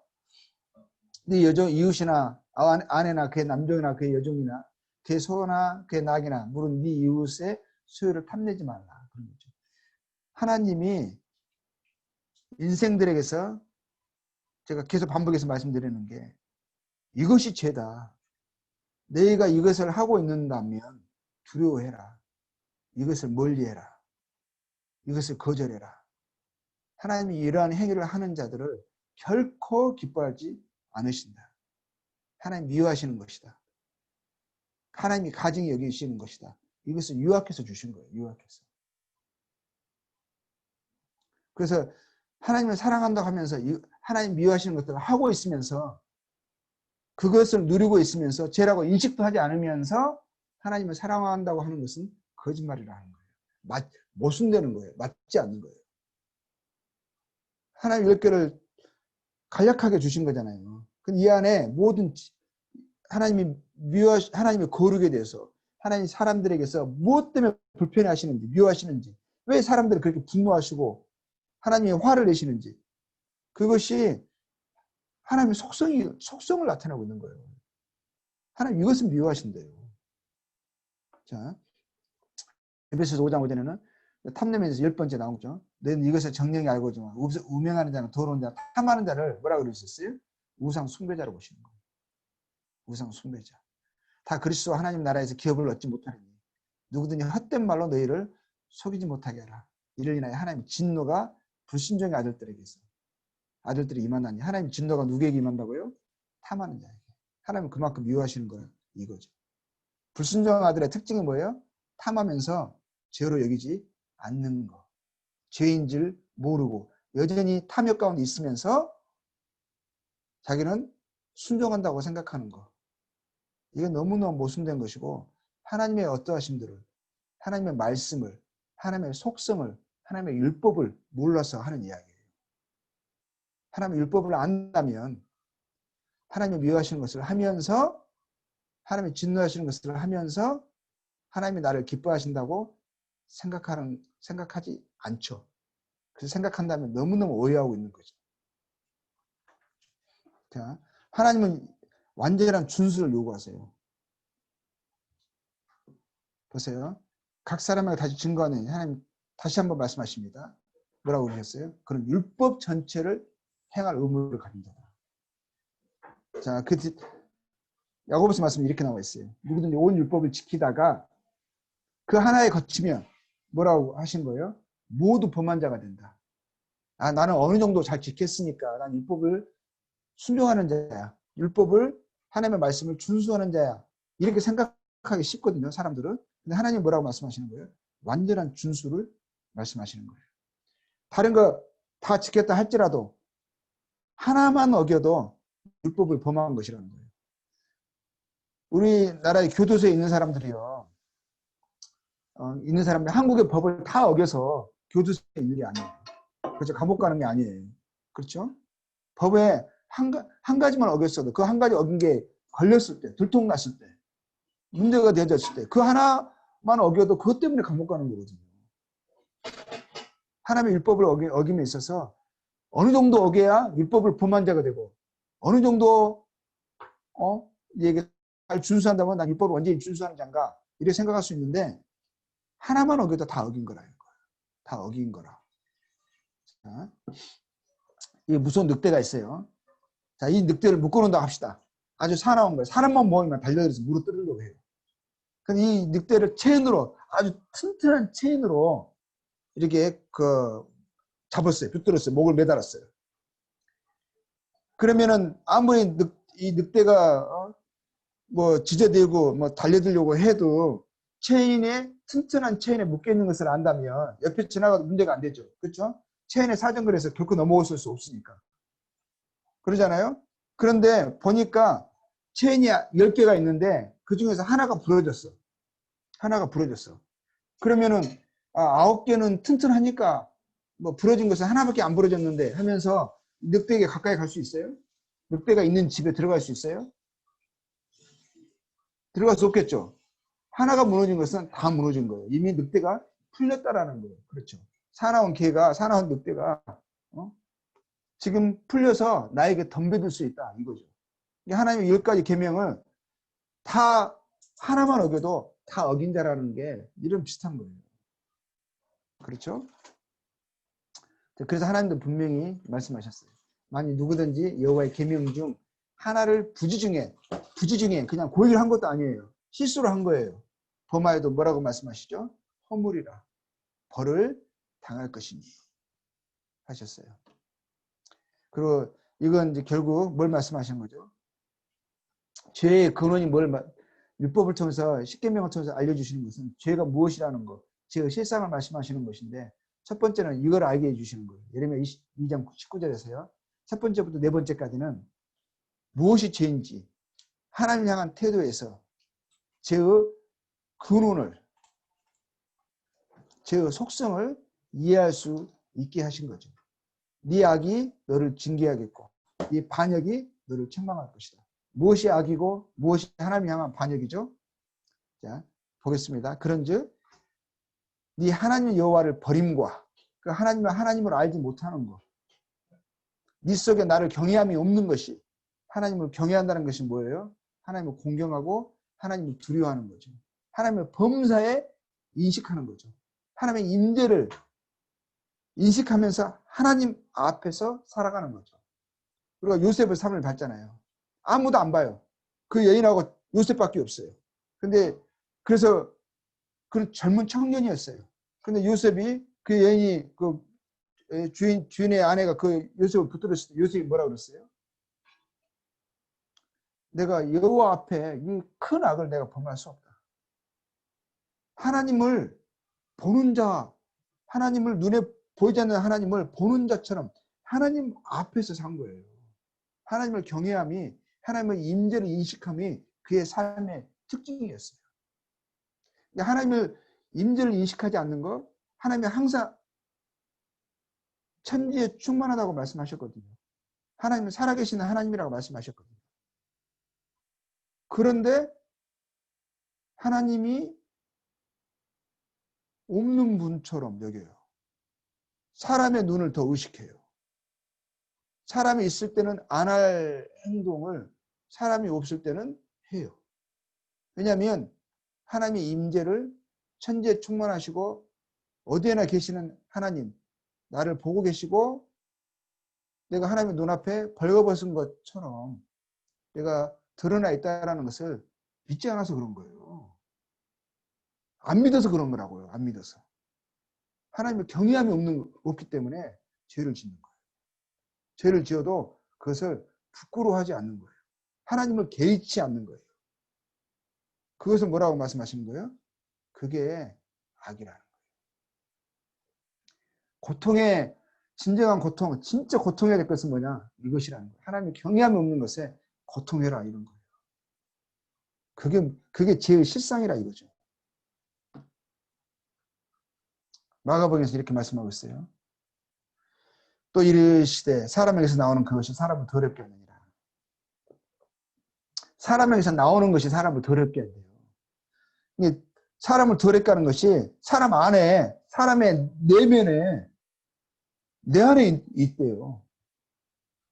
네 이웃이나 아내나 그의 남종이나 그의 여종이나 그의 소나 그의 낙이나 물은 네 이웃의 소유를 탐내지 말라. 그런 거죠. 하나님이 인생들에게서 제가 계속 반복해서 말씀드리는 게 이것이 죄다. 너희가 이것을 하고 있는다면 두려워해라. 이것을 멀리해라. 이것을 거절해라. 하나님이 이러한 행위를 하는 자들을 결코 기뻐하지 않으신다. 하나님 미워하시는 것이다. 하나님이 가증히 여기시는 것이다. 이것을 유학해서 주신 거예요. 유학해서. 그래서 하나님을 사랑한다고 하면서 하나님 미워하시는 것들을 하고 있으면서 그것을 누리고 있으면서 죄라고 인식도 하지 않으면서 하나님을 사랑한다고 하는 것은 거짓말이라는 거예요. 모순되는 거예요. 맞지 않는 거예요. 하나님 10개를 간략하게 주신 거잖아요. 이 안에 모든 하나님이 거룩에 대해서 하나님 사람들에게서 무엇 때문에 불편해 하시는지 미워하시는지 왜 사람들을 그렇게 분노하시고 하나님이 화를 내시는지 그것이 하나님의 속성을 나타내고 있는 거예요. 하나님 이것은 미워하신대요. 자, 에베소서 5장 5절에는 탐내면서 10번째 나오죠. 너희는 이것을 정령이 알고지만 우명하는 자는 더러운 자, 탐하는 자를 뭐라 그러셨어요? 우상 숭배자로 보시는 거예요. 우상 숭배자. 다 그리스도 하나님 나라에서 기업을 얻지 못하리니 누구든지 헛된 말로 너희를 속이지 못하게 하라. 이를 인하여 하나님의 진노가 불신종의 아들들이 임하나니. 하나님의 진노가 누구에게 임한다고요? 탐하는 자에게. 하나님은 그만큼 미워하시는 거예요. 이거죠. 불순종 아들의 특징이 뭐예요? 탐하면서 죄로 여기지 않는 거. 죄인 줄 모르고 여전히 탐욕 가운데 있으면서 자기는 순종한다고 생각하는 거. 이건 너무너무 모순된 것이고 하나님의 어떠하심들을, 하나님의 말씀을, 하나님의 속성을, 하나님의 율법을 몰라서 하는 이야기예요. 하나님의 율법을 안다면 하나님이 미워하시는 것을 하면서, 하나님이 진노하시는 것을 하면서 하나님이 나를 기뻐하신다고 생각하지 않죠. 그래서 생각한다면 너무너무 오해하고 있는 거죠. 자, 하나님은 완전한 준수를 요구하세요. 보세요. 각 사람에게 다시 증거하는 하나님 다시 한번 말씀하십니다. 뭐라고 그러셨어요? 그럼 율법 전체를 행할 의무를 가진 자다. 자, 야고보서 말씀이 이렇게 나와 있어요. 누구든지 온 율법을 지키다가 그 하나에 거치면 뭐라고 하신 거예요? 모두 범한 자가 된다. 아, 나는 어느 정도 잘 지켰으니까 난 율법을 순종하는 자야. 율법을, 하나님의 말씀을 준수하는 자야. 이렇게 생각하기 쉽거든요, 사람들은. 근데 하나님 뭐라고 말씀하시는 거예요? 완전한 준수를 말씀하시는 거예요. 다른 거 다 지켰다 할지라도 하나만 어겨도 율법을 범한 것이라는 거예요. 우리나라의 교도소에 있는 사람들이요. 있는 사람들 한국의 법을 다 어겨서 교도소에 있는 게 아니에요. 그렇죠. 감옥 가는 게 아니에요. 그렇죠. 법에 한 가지만 어겼어도 그 한 가지 어긴 게 걸렸을 때, 들통났을 때, 문제가 되어졌을 때 그 하나만 어겨도 그것 때문에 감옥 가는 거거든요. 하나님의 율법을 어김에 있어서 어느 정도 어겨야 율법을 범한 자가 되고 어느 정도 이게 잘 준수한다면 난 율법을 완전히 준수하는 자인가 이렇게 생각할 수 있는데 하나만 어겨도 다 어긴 거라는 거예요. 다 어긴 거라. 자, 이게 무서운 늑대가 있어요. 자, 이 늑대를 묶어놓는다고 합시다. 아주 사나운 거예요. 사람만 모이면 달려들어서 물어 뜯으려고 해요. 근데 이 늑대를 체인으로, 아주 튼튼한 체인으로 이렇게 잡았어요. 붙들었어요. 목을 매달았어요. 그러면은 아무리 이 늑대가 뭐 지저대고 뭐 달려들려고 해도 튼튼한 체인에 묶여있는 것을 안다면 옆에 지나가도 문제가 안 되죠. 그렇죠? 체인에 사정거리에서 결코 넘어올 수 없으니까. 그러잖아요. 그런데 보니까 체인이 10개가 있는데 그 중에서 하나가 부러졌어. 하나가 부러졌어. 그러면은 9개는 튼튼하니까 뭐 부러진 것은 하나밖에 안 부러졌는데 하면서 늑대에게 가까이 갈 수 있어요? 늑대가 있는 집에 들어갈 수 있어요? 들어갈 수 없겠죠. 하나가 무너진 것은 다 무너진 거예요. 이미 늑대가 풀렸다라는 거예요. 그렇죠. 사나운 늑대가 지금 풀려서 나에게 덤벼들 수 있다 이거죠. 하나님의 10가지 계명을 다 하나만 어겨도 다 어긴 자라는 게 이런 비슷한 거예요. 그렇죠? 그래서 하나님도 분명히 말씀하셨어요. 만약 누구든지 여호와의 계명 중 하나를 부지중에 그냥 고의를 한 것도 아니에요. 실수로 한 거예요. 범하여도 뭐라고 말씀하시죠? 허물이라 벌을 당할 것이니 하셨어요. 그리고 이건 이제 결국 뭘 말씀하신 거죠? 죄의 근원이 율법을 통해서 십계명을 통해서 알려주시는 것은 죄가 무엇이라는 것, 죄의 실상을 말씀하시는 것인데 첫 번째는 이걸 알게 해주시는 거예요. 예레미야 22장 19절에서요. 첫 번째부터 네 번째까지는 무엇이 죄인지 하나님 향한 태도에서 죄의 근원을, 죄의 속성을 이해할 수 있게 하신 거죠. 네 악이 너를 징계하겠고 네 반역이 너를 책망할 것이다. 무엇이 악이고 무엇이 하나님 향한 반역이죠? 자, 보겠습니다. 그런즉 네 하나님 여호와를 버림과 그 하나님을 알지 못하는 것, 네 속에 나를 경외함이 없는 것이, 하나님을 경외한다는 것이 뭐예요? 하나님을 공경하고 하나님을 두려워하는 거죠. 하나님의 범사에 인식하는 거죠. 하나님의 임재를 인식하면서 하나님 앞에서 살아가는 거죠. 우리가 요셉의 삶을 봤잖아요. 아무도 안 봐요. 그 여인하고 요셉밖에 없어요. 근데 그래서 그 젊은 청년이었어요. 근데 요셉이 그 여인이 그 주인의 아내가 그 요셉을 붙들었을 때 요셉이 뭐라고 그랬어요? 내가 여호와 앞에 이 큰 악을 내가 범할 수 없다. 하나님을 보는 자, 하나님을 눈에 보이지 않는 하나님을 보는 자처럼 하나님 앞에서 산 거예요. 하나님을 경외함이, 하나님의 임재를 인식함이 그의 삶의 특징이었어요. 하나님을 임재를 인식하지 않는 거, 하나님이 항상 천지에 충만하다고 말씀하셨거든요. 하나님은 살아계신 하나님이라고 말씀하셨거든요. 그런데 하나님이 없는 분처럼 여겨요. 사람의 눈을 더 의식해요. 사람이 있을 때는 안 할 행동을 사람이 없을 때는 해요. 왜냐하면 하나님의 임재를 천지에 충만하시고 어디에나 계시는 하나님, 나를 보고 계시고 내가 하나님의 눈앞에 벌거벗은 것처럼 내가 드러나 있다는 것을 믿지 않아서 그런 거예요. 안 믿어서 그런 거라고요. 안 믿어서. 하나님의 경외함이 없기 때문에 죄를 짓는 거예요. 죄를 지어도 그것을 부끄러워하지 않는 거예요. 하나님을 개의치 않는 거예요. 그것을 뭐라고 말씀하시는 거예요? 그게 악이라는 거예요. 고통의 진정한 고통, 진짜 고통해야 될 것은 뭐냐? 이것이라는 거예요. 하나님의 경외함이 없는 것에 고통해라 이런 거예요. 그게 죄의 실상이라 이거죠. 마가복음에서 이렇게 말씀하고 있어요. 또 이르시되 사람에게서 나오는 그것이 사람을 더럽게 하느니라. 사람에게서 나오는 것이 사람을 더럽게 한대요. 사람을 더럽게 하는 것이 사람 안에, 사람의 내면에, 내 안에 있대요.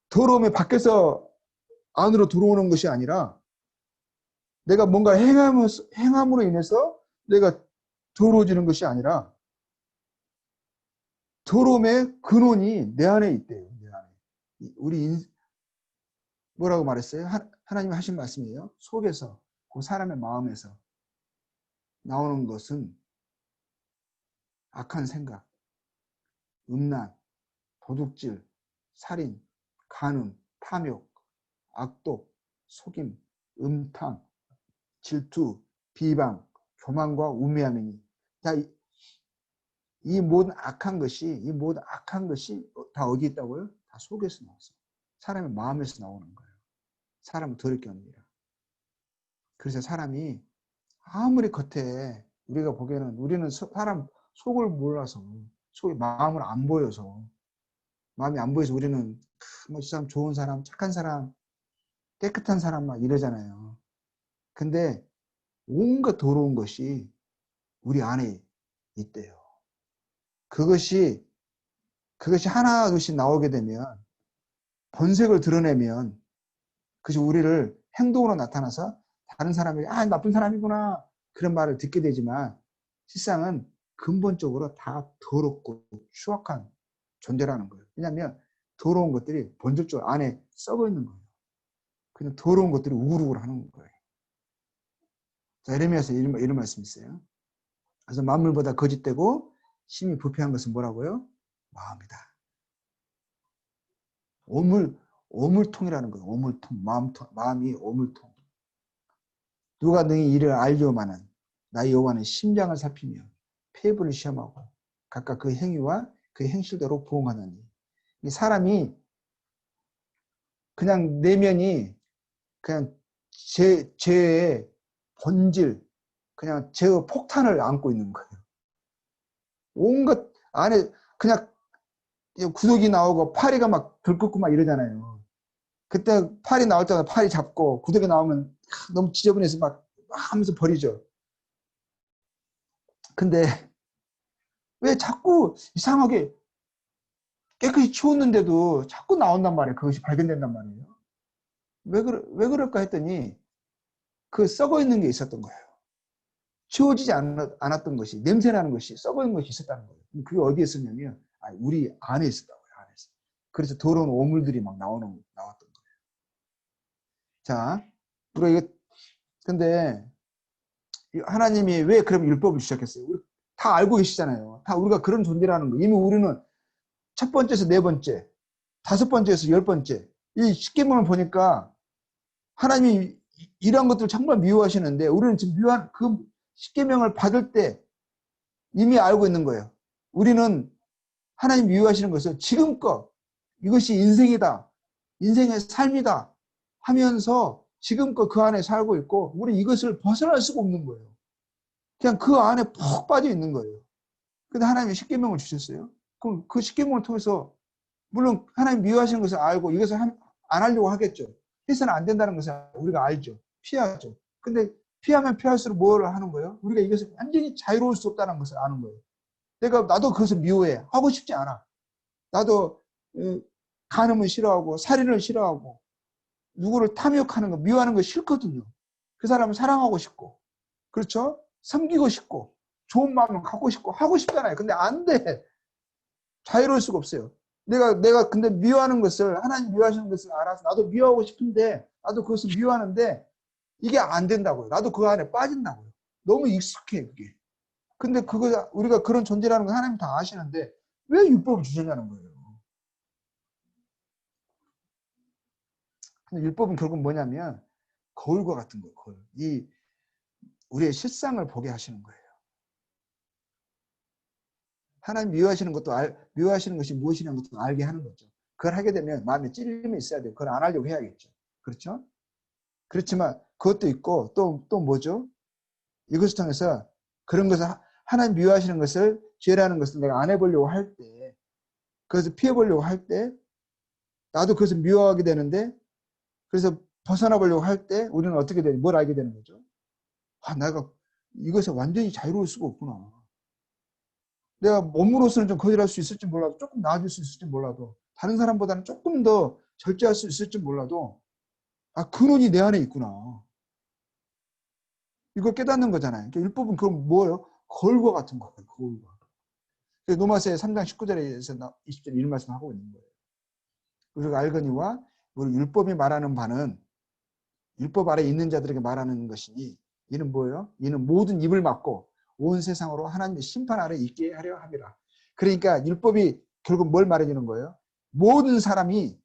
더러움이 밖에서 안으로 들어오는 것이 아니라 내가 뭔가 행함으로 인해서 내가 더러워지는 것이 아니라 더러움의 근원이 내 안에 있대요. 내 안에. 우리 뭐라고 말했어요? 하나님 하신 말씀이에요. 속에서, 그 사람의 마음에서 나오는 것은 악한 생각, 음란, 도둑질, 살인, 간음, 탐욕, 악독, 속임, 음탕, 질투, 비방, 교만과 우매함이니. 자, 이 모든 악한 것이 다 어디 있다고요? 다 속에서 나왔어요. 사람의 마음에서 나오는 거예요. 사람을 더럽게 합니다. 그래서 사람이 아무리 겉에 우리가 보기에는 우리는 사람 속을 몰라서 속의 마음을 안 보여서 마음이 안 보여서 우리는 뭐 이 사람 좋은 사람, 착한 사람, 깨끗한 사람 막 이러잖아요. 근데 온갖 더러운 것이 우리 안에 있대요. 그것이 하나둘씩 나오게 되면 본색을 드러내면 그것이 우리를 행동으로 나타나서 다른 사람에게 나쁜 사람이구나 그런 말을 듣게 되지만 실상은 근본적으로 다 더럽고 추악한 존재라는 거예요. 왜냐하면 더러운 것들이 본질적으로 안에 썩어 있는 거예요. 그냥 더러운 것들이 우글우글 하는 거예요. 자, 에레미야서 이런 말씀이 있어요. 그래서 만물보다 거짓되고 심히 부패한 것은 뭐라고요? 마음이다. 오물통이라는 거예요. 오물통, 마음이 오물통. 누가 능히 이를 알려오마는 나의 여호와는 심장을 살피며 폐부를 시험하고 각각 그 행위와 그 행실대로 보응하느니. 사람이 그냥 내면이 그냥 죄의 본질, 그냥 죄의 폭탄을 안고 있는 거예요. 온갖 안에 그냥 구더기 나오고 파리가 막 들끓고 막 이러잖아요. 그때 파리 나올 때마다 파리 잡고 구더기 나오면 너무 지저분해서 막 하면서 버리죠. 근데 왜 자꾸 이상하게 깨끗이 치웠는데도 자꾸 나온단 말이에요. 그것이 발견된단 말이에요. 왜 그럴까 했더니 그 썩어 있는 게 있었던 거예요. 치워지지 않았던 것이, 냄새나는 것이, 썩어 있는 것이 있었다는 거예요. 그게 어디에 있었냐면 우리 안에 있었다고요. 안에서. 그래서 더러운 오물들이 막 나왔던 거예요. 자, 우리가 이거 근데 하나님이 왜 그럼 율법을 주셨겠어요? 우리 다 알고 계시잖아요. 다 우리가 그런 존재라는 거. 이미 우리는 첫 번째에서 네 번째, 다섯 번째에서 열 번째. 이 십계명을 보니까 하나님이 이런 것들을 정말 미워하시는데 우리는 지금 미워한 그 십계명을 받을 때 이미 알고 있는 거예요. 우리는 하나님 미워하시는 것을 지금껏 이것이 인생이다. 인생의 삶이다. 하면서 지금껏 그 안에 살고 있고 우리 이것을 벗어날 수가 없는 거예요. 그냥 그 안에 푹 빠져 있는 거예요. 근데 하나님이 십계명을 주셨어요. 그럼 그 십계명을 통해서 물론 하나님 미워하시는 것을 알고 이것을 안 하려고 하겠죠. 해서는 안 된다는 것을 우리가 알죠. 피하죠. 근데 피하면 피할수록 뭘 하는 거예요? 우리가 이것을 완전히 자유로울 수 없다는 것을 아는 거예요. 나도 그것을 미워해. 하고 싶지 않아. 나도 간음을 싫어하고 살인을 싫어하고 누구를 탐욕하는 거 미워하는 거 싫거든요. 그 사람을 사랑하고 싶고 그렇죠? 섬기고 싶고 좋은 마음을 갖고 싶고 하고 싶잖아요. 근데 안 돼. 자유로울 수가 없어요. 내가 근데 미워하는 것을 하나님 미워하시는 것을 알아서 나도 미워하고 싶은데 나도 그것을 미워하는데 이게 안 된다고요. 나도 그 안에 빠진다고요. 너무 익숙해 그게. 근데 그거 우리가 그런 존재라는 걸 하나님 다 아시는데 왜 율법을 주셨냐는 거예요. 근데 율법은 결국 뭐냐면 거울과 같은 거예요. 거울. 이 우리의 실상을 보게 하시는 거예요. 하나님 미워하시는 것도 미워하시는 것이 무엇이냐는 것도 알게 하는 거죠. 그걸 하게 되면 마음에 찔림이 있어야 돼요. 그걸 안 하려고 해야겠죠. 그렇죠? 그렇지만 그것도 있고 또 뭐죠? 이것을 통해서 그런 것을 하나님 미워하시는 것을 죄라는 것을 내가 안 해보려고 할 때 그것을 피해보려고 할 때 나도 그것을 미워하게 되는데 그래서 벗어나 보려고 할 때 우리는 어떻게 되냐 뭘 알게 되는 거죠? 내가 이것에 완전히 자유로울 수가 없구나. 내가 몸으로서는 좀 거절할 수 있을지 몰라도 조금 나아질 수 있을지 몰라도 다른 사람보다는 조금 더 절제할 수 있을지 몰라도 근원이 내 안에 있구나. 이걸 깨닫는 거잖아요. 그러니까 율법은 그럼 뭐예요? 거울과 같은 거예요. 거울과. 로마서 3장 19절에서 20절 이런 말씀하고 있는 거예요. 우리가 알거니와 우리 율법이 말하는 바는 율법 아래 있는 자들에게 말하는 것이니 이는 뭐예요? 이는 모든 입을 막고 온 세상으로 하나님의 심판 아래 있게 하려 함이라. 그러니까 율법이 결국 뭘 말해주는 거예요? 모든 사람이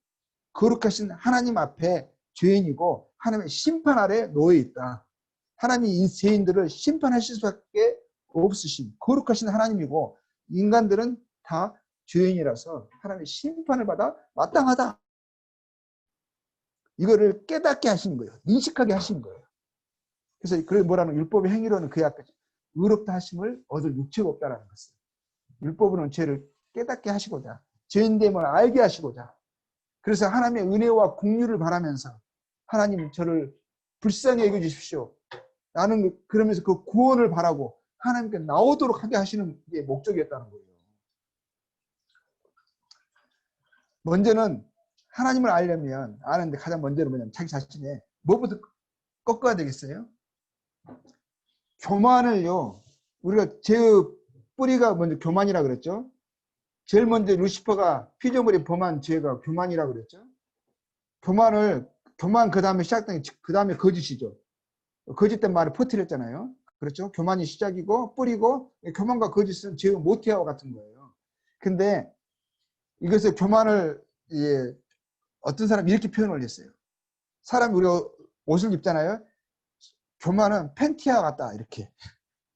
거룩하신 하나님 앞에 죄인이고 하나님의 심판 아래 놓여 있다. 하나님이 이 죄인들을 심판하실 수밖에 없으신 거룩하신 하나님이고 인간들은 다 죄인이라서 하나님의 심판을 받아 마땅하다. 이거를 깨닫게 하시는 거예요. 인식하게 하시는 거예요. 그래서 그 뭐라는 율법의 행위로는 그의 앞에 의롭다 하심을 얻을 육체가 없다라는 것을. 율법으로는 죄를 깨닫게 하시고자 죄인됨을 알게 하시고자 그래서 하나님의 은혜와 공유를 바라면서 하나님 저를 불쌍히 여겨 주십시오. 나는 그러면서 그 구원을 바라고 하나님께 나오도록 하게 하시는 게 목적이었다는 거예요. 먼저는 하나님을 알려면 아는데 가장 먼저는 뭐냐면 자기 자신의 뭐부터 꺾어야 되겠어요? 교만을요. 우리가 죄의 뿌리가 먼저 교만이라 그랬죠. 제일 먼저 루시퍼가 피조물이 범한 죄가 교만이라 그랬죠. 교만 그 다음에 시작된 그 다음에 거짓이죠. 거짓된 말을 퍼뜨렸잖아요. 그렇죠? 교만이 시작이고 뿌리고 교만과 거짓은 죄의 모태와 같은 거예요. 근데 이것을 교만을 어떤 사람이 이렇게 표현을 했어요. 사람이 우리가 옷을 입잖아요. 교만은 팬티와 같다 이렇게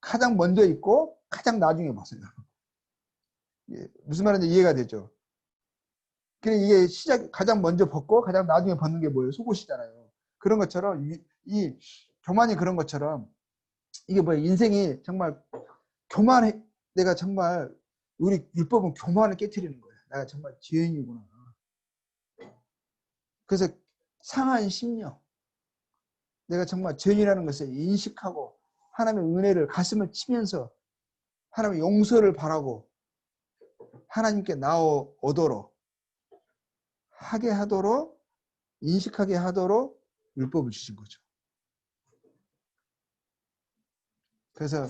가장 먼저 입고 가장 나중에 벗어요. 무슨 말인지 이해가 되죠? 이게 가장 먼저 벗고 가장 나중에 벗는 게 뭐예요? 속옷이잖아요. 그런 것처럼 이 교만이 그런 것처럼 이게 뭐예요? 인생이 정말 교만해. 내가 정말 우리 율법은 교만을 깨트리는 거예요. 내가 정말 죄인이구나. 그래서 상한 심령. 내가 정말 죄인이라는 것을 인식하고 하나님의 은혜를 가슴을 치면서 하나님의 용서를 바라고 하나님께 나오도록 하게 하도록 인식하게 하도록 율법을 주신 거죠. 그래서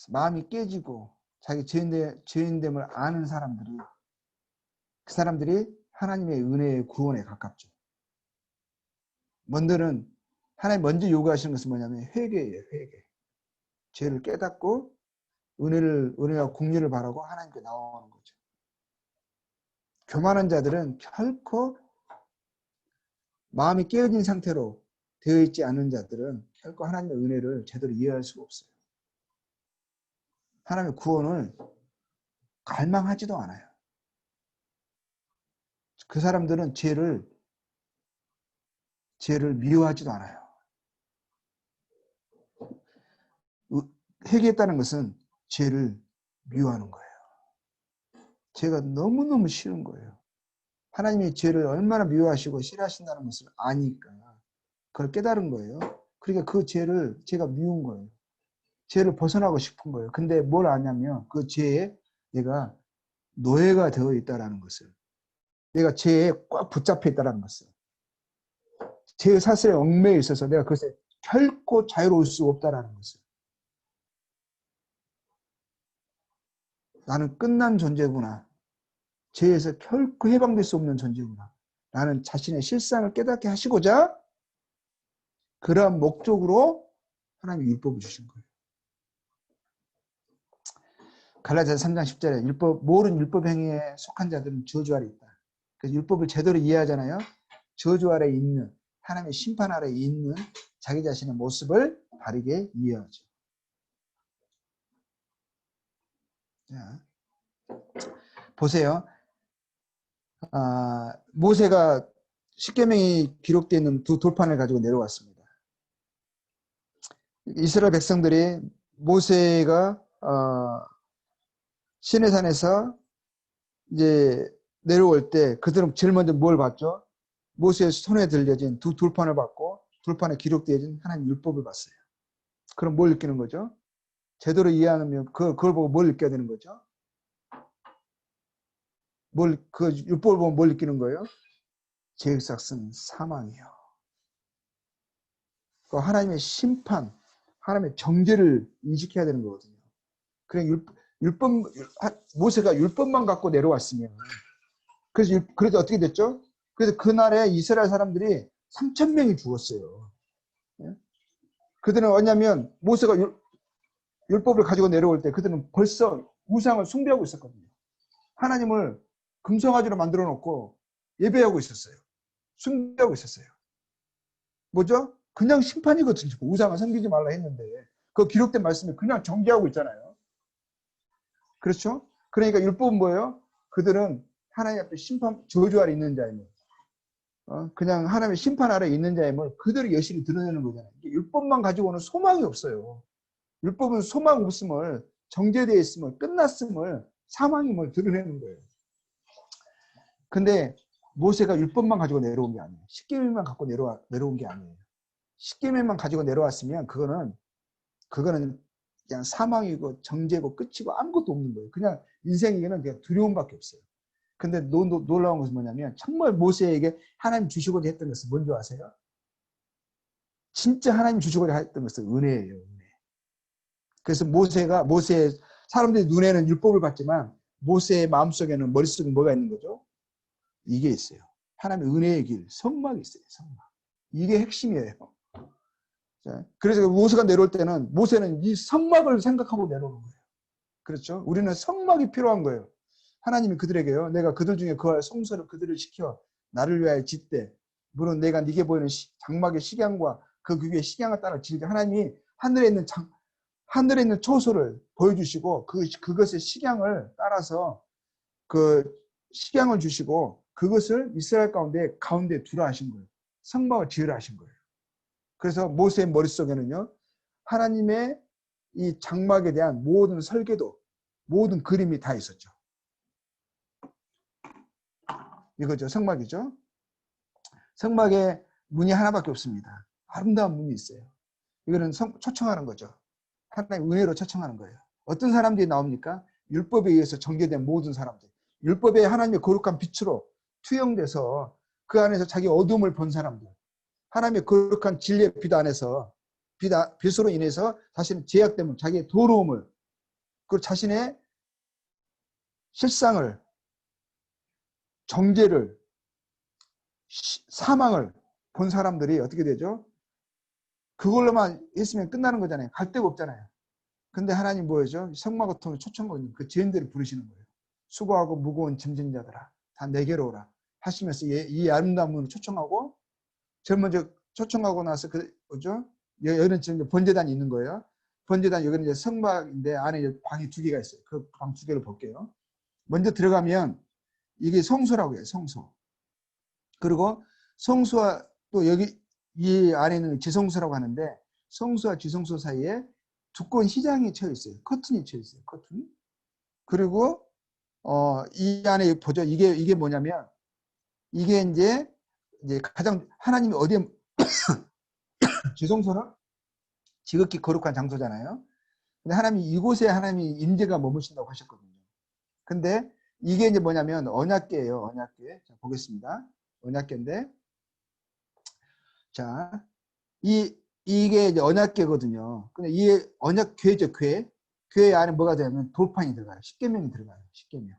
마음이 깨지고 자기 죄인됨을 아는 사람들이, 그 사람들이 하나님의 은혜의 구원에 가깝죠. 하나님 먼저 요구하시는 것은 뭐냐면 회개예요. 회개. 죄를 깨닫고 은혜와 공의를 바라고 하나님께 나오는 거죠. 교만한 자들은 결코, 마음이 깨어진 상태로 되어 있지 않은 자들은 결코 하나님의 은혜를 제대로 이해할 수가 없어요. 하나님의 구원을 갈망하지도 않아요. 그 사람들은 죄를 미워하지도 않아요. 회개했다는 것은 죄를 미워하는 거예요. 죄가 너무너무 싫은 거예요. 하나님이 죄를 얼마나 미워하시고 싫어하신다는 것을 아니까 그걸 깨달은 거예요. 그러니까 그 죄가 미운 거예요. 죄를 벗어나고 싶은 거예요. 근데 뭘 아냐면 그 죄에 내가 노예가 되어 있다는 것을, 내가 죄에 꽉 붙잡혀 있다는 것을, 죄의 사슬에 얽매여 있어서 내가 그것에 결코 자유로울 수 없다는 것을, 나는 끝난 존재구나, 죄에서 결코 해방될 수 없는 존재구나, 나는 자신의 실상을 깨닫게 하시고자 그러한 목적으로 하나님이 율법을 주신 거예요. 갈라디아서 3장 10절에 모든 율법 행위에 속한 자들은 저주 아래 있다. 그래서 율법을 제대로 이해하잖아요. 저주 아래 있는, 하나님의 심판 아래 있는 자기 자신의 모습을 바르게 이해하죠. 자, 보세요. 모세가 십계명이 기록되어 있는 두 돌판을 가지고 내려왔습니다. 이스라엘 백성들이 모세가 시내산에서 이제 내려올 때 그들은 제일 먼저 뭘 봤죠? 모세의 손에 들려진 두 돌판을 봤고 돌판에 기록되어진 하나님 율법을 봤어요. 그럼 뭘 느끼는 거죠? 제대로 이해하면 그걸 보고 뭘 느껴야 되는 거죠? 그 율법을 보면 뭘 느끼는 거예요? 죄의 삭은 사망이요. 그 하나님의 심판, 하나님의 정죄를 인식해야 되는 거거든요. 그냥 모세가 율법만 갖고 내려왔으면, 그래서 어떻게 됐죠? 그래서 그날에 이스라엘 사람들이 3,000명이 죽었어요. 그들은 뭐냐면 모세가 율법을 가지고 내려올 때 그들은 벌써 우상을 숭배하고 있었거든요. 하나님을 금송아지로 만들어 놓고 예배하고 있었어요. 숭배하고 있었어요. 뭐죠? 그냥 심판이거든요. 우상을 섬기지 말라 했는데 그 기록된 말씀에 그냥 정죄하고 있잖아요. 그렇죠? 그러니까 율법은 뭐예요? 그들은 하나님 앞에 저주 아래 있는 자임을, 그냥 하나님의 심판 아래 있는 자임을 그들이 여실히 드러내는 거잖아요. 율법만 가지고는 소망이 없어요. 율법은 소망 없음을, 정죄되어 있음을, 끝났음을, 사망임을 드러내는 거예요. 근데 모세가 율법만 가지고 내려온 게 아니에요. 십계명만 갖고 내려온 게 아니에요. 십계명만 가지고 내려왔으면 그거는 그냥 사망이고 정죄고 끝이고 아무것도 없는 거예요. 그냥 인생에게는 그냥 두려움밖에 없어요. 근데 놀라운 것은 뭐냐면 정말 모세에게 하나님 주시고자 했던 것은 뭔지 아세요? 진짜 하나님 주시고자 했던 것은 은혜예요. 은혜. 그래서 사람들이 눈에는 율법을 봤지만 모세의 마음속에는, 머릿속에 뭐가 있는 거죠? 이게 있어요. 하나님의 은혜의 길, 성막이 있어요. 성막. 이게 핵심이에요. 그래서 모세가 내려올 때는 모세는 이 성막을 생각하고 내려오는 거예요. 그렇죠? 우리는 성막이 필요한 거예요. 하나님이 그들에게요, 내가 그들 중에 그할 성소를 그들을 시켜 나를 위하여 짓되, 물론 내가 네게 보이는 장막의 식양과 그 위에 식양을 따라 지르되, 하나님이 하늘에 있는 초소를 보여주시고 그것의 식양을 따라서 그 식양을 주시고 그것을 이스라엘 가운데 두라 하신 거예요. 성막을 지으라 하신 거예요. 그래서 모세의 머릿속에는요, 하나님의 이 장막에 대한 모든 설계도, 모든 그림이 다 있었죠. 이거죠. 성막이죠. 성막에 문이 하나밖에 없습니다. 아름다운 문이 있어요. 이거는 초청하는 거죠. 하나님의 은혜로 초청하는 거예요. 어떤 사람들이 나옵니까? 율법에 의해서 정죄된 모든 사람들. 율법에 하나님의 거룩한 빛으로 투영돼서 그 안에서 자기 어둠을 본 사람들. 하나님의 거룩한 진리의 빛 안에서 빛으로 인해서 자신의 죄악됨을, 자기의 더러움을, 그리고 자신의 실상을, 정죄를, 사망을 본 사람들이 어떻게 되죠? 그걸로만 있으면 끝나는 거잖아요. 갈 데가 없잖아요. 근데 하나님 뭐죠? 성마고통을 초청거든요. 그 죄인들을 부르시는 거예요. 수고하고 무거운 짐진 자들아 다 내게로 오라 하시면서 이 아름다운 문을 초청하고, 제일 먼저 초청하고 나서 그 뭐죠? 여기는 지금 번제단이 있는 거예요. 번제단 여기는 이제 성막인데 안에 이제 방이 두 개가 있어요. 그 방 두 개를 볼게요. 먼저 들어가면 이게 성소라고 해요. 성소. 그리고 성소와 또 여기 이 안에 있는 지성소라고 하는데, 성소와 지성소 사이에 두꺼운 휘장이 쳐 있어요. 커튼이 쳐 있어요. 커튼. 그리고 이 안에 보죠. 이게 뭐냐면, 이게 이제 가장 하나님이 어디에 지성소는 지극히 거룩한 장소잖아요. 근데 하나님이 이곳에 하나님이 임재가 머무신다고 하셨거든요. 근데 이게 이제 뭐냐면 언약궤예요. 언약궤. 자, 보겠습니다. 언약궤인데, 자, 이게 이제 언약궤거든요. 근데 이 언약궤죠, 궤. 궤 안에 뭐가 되냐면 돌판이 들어가요. 십계명이 들어가요. 십계명.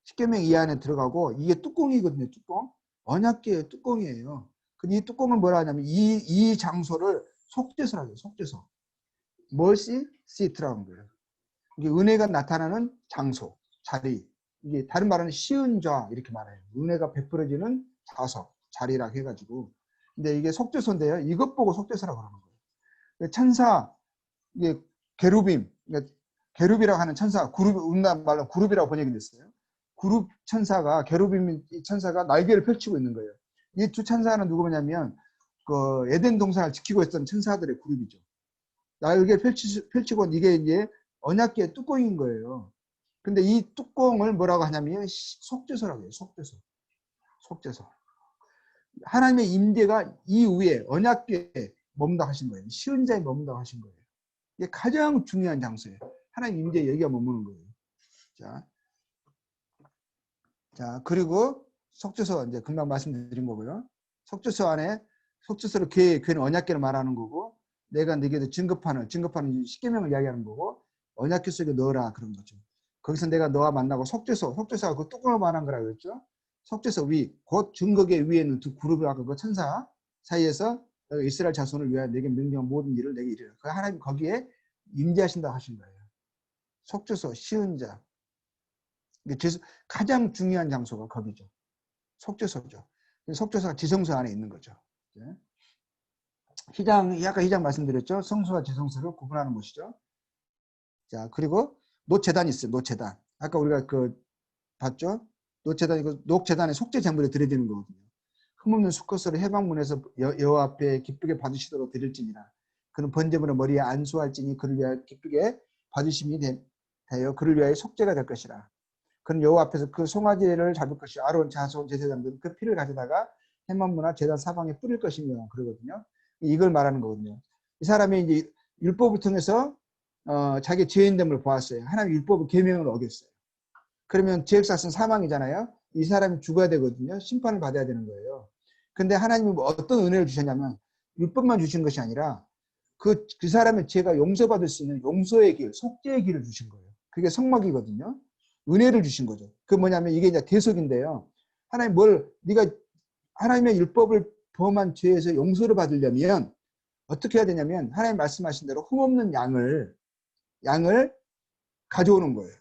십계명 이 안에 들어가고, 이게 뚜껑이거든요. 뚜껑. 언약궤의 뚜껑이에요. 근데 이 뚜껑을 뭐라 하냐면 이 장소를 속죄소라고 해요. 속죄소. 멀시 시트라고 하는 거예요. 이게 은혜가 나타나는 장소, 자리. 이게 다른 말은 시은 좌 이렇게 말해요. 은혜가 베풀어지는 좌석, 자리라고 해가지고. 근데 이게 속죄소인데요. 이것 보고 속죄소라고 하는 거예요. 천사, 이게 게루빔, 그러니까 게루비라고 하는 천사, 그룹, 우리나라 말로 그룹이라고 번역이 됐어요. 그룹 천사가, 게루빔 천사가 날개를 펼치고 있는 거예요. 이 두 천사는 누구냐면 그 에덴 동산을 지키고 있던 천사들의 그룹이죠. 날개를 펼치고 이게 이제 언약궤의 뚜껑인 거예요. 근데 이 뚜껑을 뭐라고 하냐면 속죄소라고 해요. 속죄소. 속죄소. 하나님의 임재가 이 위에 언약궤에 머문다 하신 거예요. 쉬운 자에 머문다 하신 거예요. 이게 가장 중요한 장소예요. 하나님 임재 여기가 머무는 거예요. 자, 그리고 속죄소 이제 금방 말씀드린 거고요. 속죄소 안에 속죄소를 교회는 언약궤를 말하는 거고, 내가 네게도 증거판을 십계명을 이야기하는 거고, 언약궤 속에 넣어라 그런 거죠. 거기서 내가 너와 만나고 속죄소가 그 뚜껑을 말한 거라고 했죠. 속죄소 위, 곧 증거궤 위에 있는 두 그룹하고 그 천사 사이에서 이스라엘 자손을 위하여 내게 명령한 모든 일을 내게 이르라. 그 하나님 거기에 임재하신다고 하신 거예요. 속죄소, 쉬운 자. 가장 중요한 장소가 거기죠. 속죄소죠. 속죄소가 지성소 안에 있는 거죠. 아까 휘장 말씀드렸죠. 성소와 지성소를 구분하는 곳이죠. 자, 그리고 노제단이 있어요. 노제단. 아까 우리가 봤죠? 녹제단에 속죄 제물을 드려지는 거거든요. 흠없는 수컷으로 해방문에서 여호와 앞에 기쁘게 받으시도록 드릴지니라. 그는 번제물을 머리에 안수할지니 그를 위하여 기쁘게 받으심이 되어 그를 위하여 속죄가 될 것이라. 그는 여호와 앞에서 그 송아지를 잡을 것이요 아론 자손 제사장들은 그 피를 가져다가 해만문화 제단 사방에 뿌릴 것이며 그러거든요. 이걸 말하는 거거든요. 이 사람이 이제 율법을 통해서 자기 죄인됨을 보았어요. 하나님 율법의 계명을 어겼어요. 그러면 죄액사는 사망이잖아요. 이 사람이 죽어야 되거든요. 심판을 받아야 되는 거예요. 근데 하나님이 어떤 은혜를 주셨냐면 율법만 주신 것이 아니라 그 사람의 죄가 용서받을 수 있는 용서의 길, 속죄의 길을 주신 거예요. 그게 성막이거든요. 은혜를 주신 거죠. 그 뭐냐면 이게 이제 대속인데요. 네가 하나님의 율법을 범한 죄에서 용서를 받으려면 어떻게 해야 되냐면 하나님 말씀하신 대로 흠없는 양을 가져오는 거예요.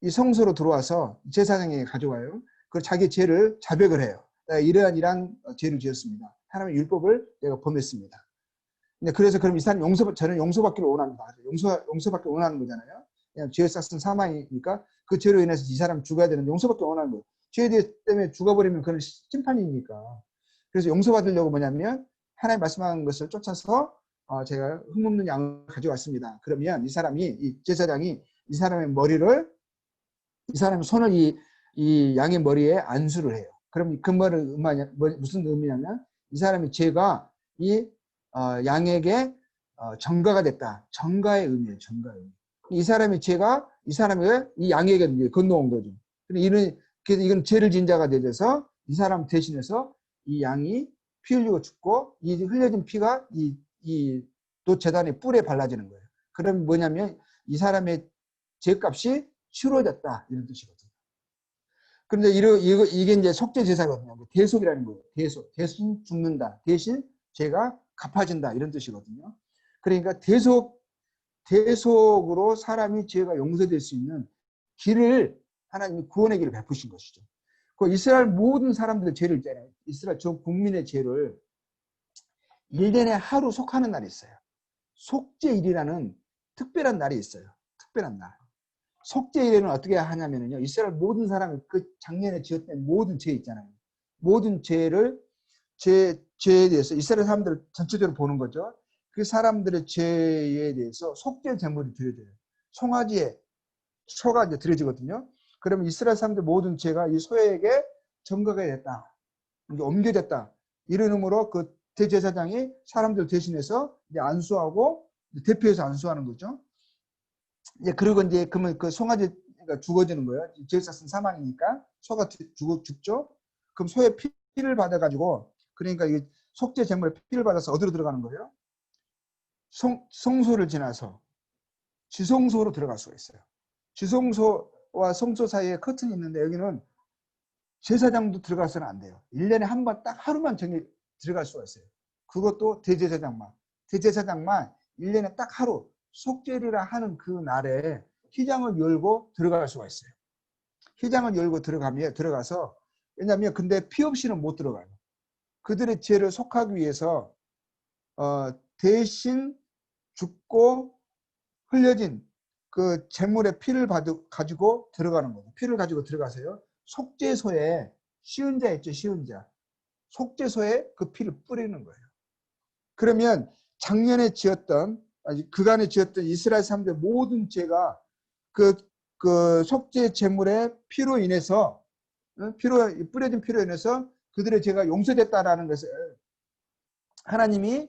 이 성소로 들어와서 제사장에게 가져와요. 그리고 자기 죄를 자백을 해요. 내가 이러한 죄를 지었습니다. 하나님의 율법을 내가 범했습니다. 그래서 그럼 이 사람 저는 용서받기를 원합니다. 용서받기를 원하는 거잖아요. 그냥 죄에 쌌은 사망이니까 그 죄로 인해서 이 사람 죽어야 되는데 용서받기 원하는 거예요. 죄 때문에 죽어버리면 그건 심판이니까. 그래서 용서받으려고 뭐냐면 하나님 말씀하는 것을 쫓아서 제가 흠없는 양을 가져왔습니다. 그러면 이 제사장이 이 사람의 손을 이 양의 머리에 안수를 해요. 그럼 그 말은 무슨 의미냐면 이 사람의 죄가 이 양에게 전가가 됐다. 전가의 의미예요. 전가의 의미. 이 사람의 죄가 이 양에게 건너온 거죠. 그래서 이건 죄를 지은 자가 되어서 이 사람 대신해서 이 양이 피 흘리고 죽고 이 흘려진 피가 이 또 제단의 뿔에 발라지는 거예요. 그럼 뭐냐면 이 사람의 죄값이 치러졌다 이런 뜻이거든요. 그런데 이게 이제 속죄 제사거든요. 대속이라는 거예요. 대신 죽는다. 대신 죄가 갚아진다 이런 뜻이거든요. 그러니까 대속으로 사람이 죄가 용서될 수 있는 길을 하나님이 구원의 길을 베푸신 것이죠. 그 이스라엘 모든 사람들의 죄를 있잖아요. 이스라엘 전 국민의 죄를 1년에 하루 속하는 날이 있어요. 속죄일이라는 특별한 날이 있어요. 특별한 날. 속죄일에는 어떻게 하냐면요. 이스라엘 모든 사람이 그 작년에 지었던 모든 죄 있잖아요. 모든 죄에 대해서 이스라엘 사람들을 전체적으로 보는 거죠. 그 사람들의 죄에 대해서 속죄 제물이 드려져요. 송아지에 소가 이제 드려지거든요. 그러면 이스라엘 사람들 모든 죄가 이 소에게 전가가 됐다. 이게 옮겨졌다. 이런 의미로 그 대제사장이 사람들 대신해서 이제 안수하고 대표해서 안수하는 거죠. 이제 그리고 이제 그러면 그 송아지가 죽어지는 거예요. 제사슨 사망이니까 소가 죽죠. 그럼 소의 피를 받아가지고 그러니까 이 속죄 제물의 피를 받아서 어디로 들어가는 거예요? 성소를 지나서 지성소로 들어갈 수가 있어요. 지성소와 성소 사이에 커튼이 있는데 여기는 제사장도 들어가서는 안 돼요. 1년에 한 번 딱 하루만 들어갈 수가 있어요. 그것도 대제사장만 1년에 딱 하루 속죄리라 하는 그 날에 휘장을 열고 들어갈 수가 있어요. 휘장을 열고 들어가서 왜냐하면 근데 피 없이는 못 들어가요. 그들의 죄를 속하기 위해서 대신 죽고 흘려진 그 제물의 피를 가지고 들어가는 거예요. 피를 가지고 들어가세요. 속죄소에 쉬운 자 있죠. 쉬운 자. 속죄소에 그 피를 뿌리는 거예요. 그러면 작년에 그간에 지었던 이스라엘 사람들 모든 죄가 그 속죄 제물의 피로 인해서 뿌려진 피로 인해서 그들의 죄가 용서됐다라는 것을 하나님이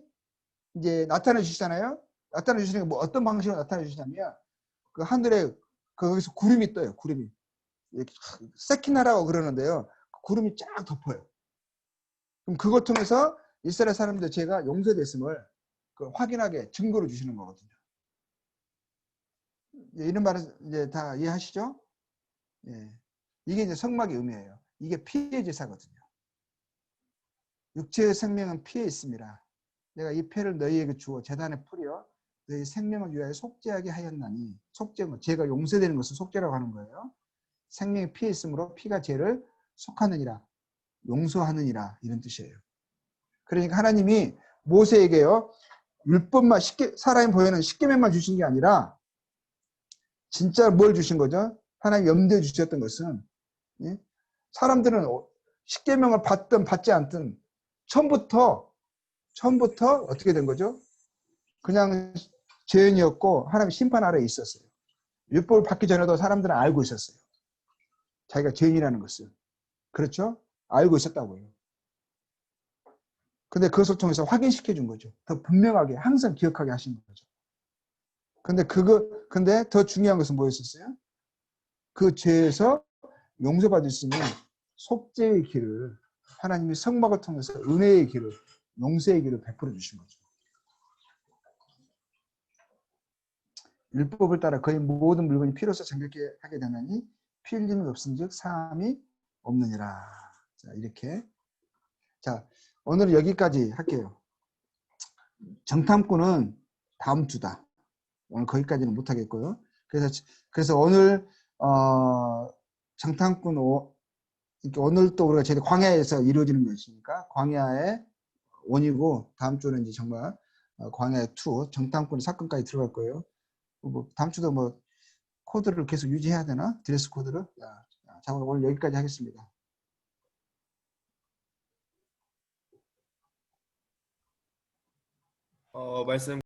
이제 나타내 주시잖아요. 나타내 주시는 게 뭐 어떤 방식으로 나타내 주시냐면 그 하늘에 거기서 구름이 떠요. 구름이 세키나라고 그러는데요. 구름이 쫙 덮어요. 그럼 그것 통해서 이스라엘 사람들 죄가 용서됐음을 확인하게 증거로 주시는 거거든요. 이런 말은 이제 다 이해하시죠? 예. 이게 이제 성막의 의미예요. 이게 피의 제사거든요. 육체의 생명은 피에 있습니다. 내가 이 피를 너희에게 주어 제단에 뿌려 너희 생명을 위하여 속죄하게 하였나니 죄가 용서되는 것을 속죄라고 하는 거예요. 생명이 피에 있으므로 피가 죄를 속하느니라 용서하느니라 이런 뜻이에요. 그러니까 하나님이 모세에게요 율법만 사람이 보이는 십계명만 주신 게 아니라 진짜 뭘 주신 거죠? 하나님 염두에 주셨던 것은 사람들은 십계명을 받든 받지 않든 처음부터 어떻게 된 거죠? 그냥 죄인이었고 하나님 심판 아래에 있었어요. 율법을 받기 전에도 사람들은 알고 있었어요. 자기가 죄인이라는 것을. 그렇죠? 알고 있었다고요. 근데 그것을 통해서 확인시켜 준 거죠. 더 분명하게 항상 기억하게 하신 거죠. 근데 더 중요한 것은 뭐였었어요? 그 죄에서 용서받을 수 있는 속죄의 길을 하나님이 성막을 통해서 은혜의 길을 용서의 길을 베풀어 주신 거죠. 율법을 따라 거의 모든 물건이 피로써 정결케 하게 되나니 피 흘림이 없은즉 사함이 없느니라. 자, 이렇게. 자, 오늘은 여기까지 할게요. 정탐꾼은 다음 주다. 오늘 거기까지는 못 하겠고요. 그래서 오늘 정탐꾼 오늘 또 우리가 제가 광야에서 이루어지는 것이니까 광야의 원이고 다음 주는 이제 정말 광야의 2 정탐꾼 사건까지 들어갈 거예요. 뭐 다음 주도 뭐 코드를 계속 유지해야 되나? 드레스 코드를? 자, 오늘 여기까지 하겠습니다. 말씀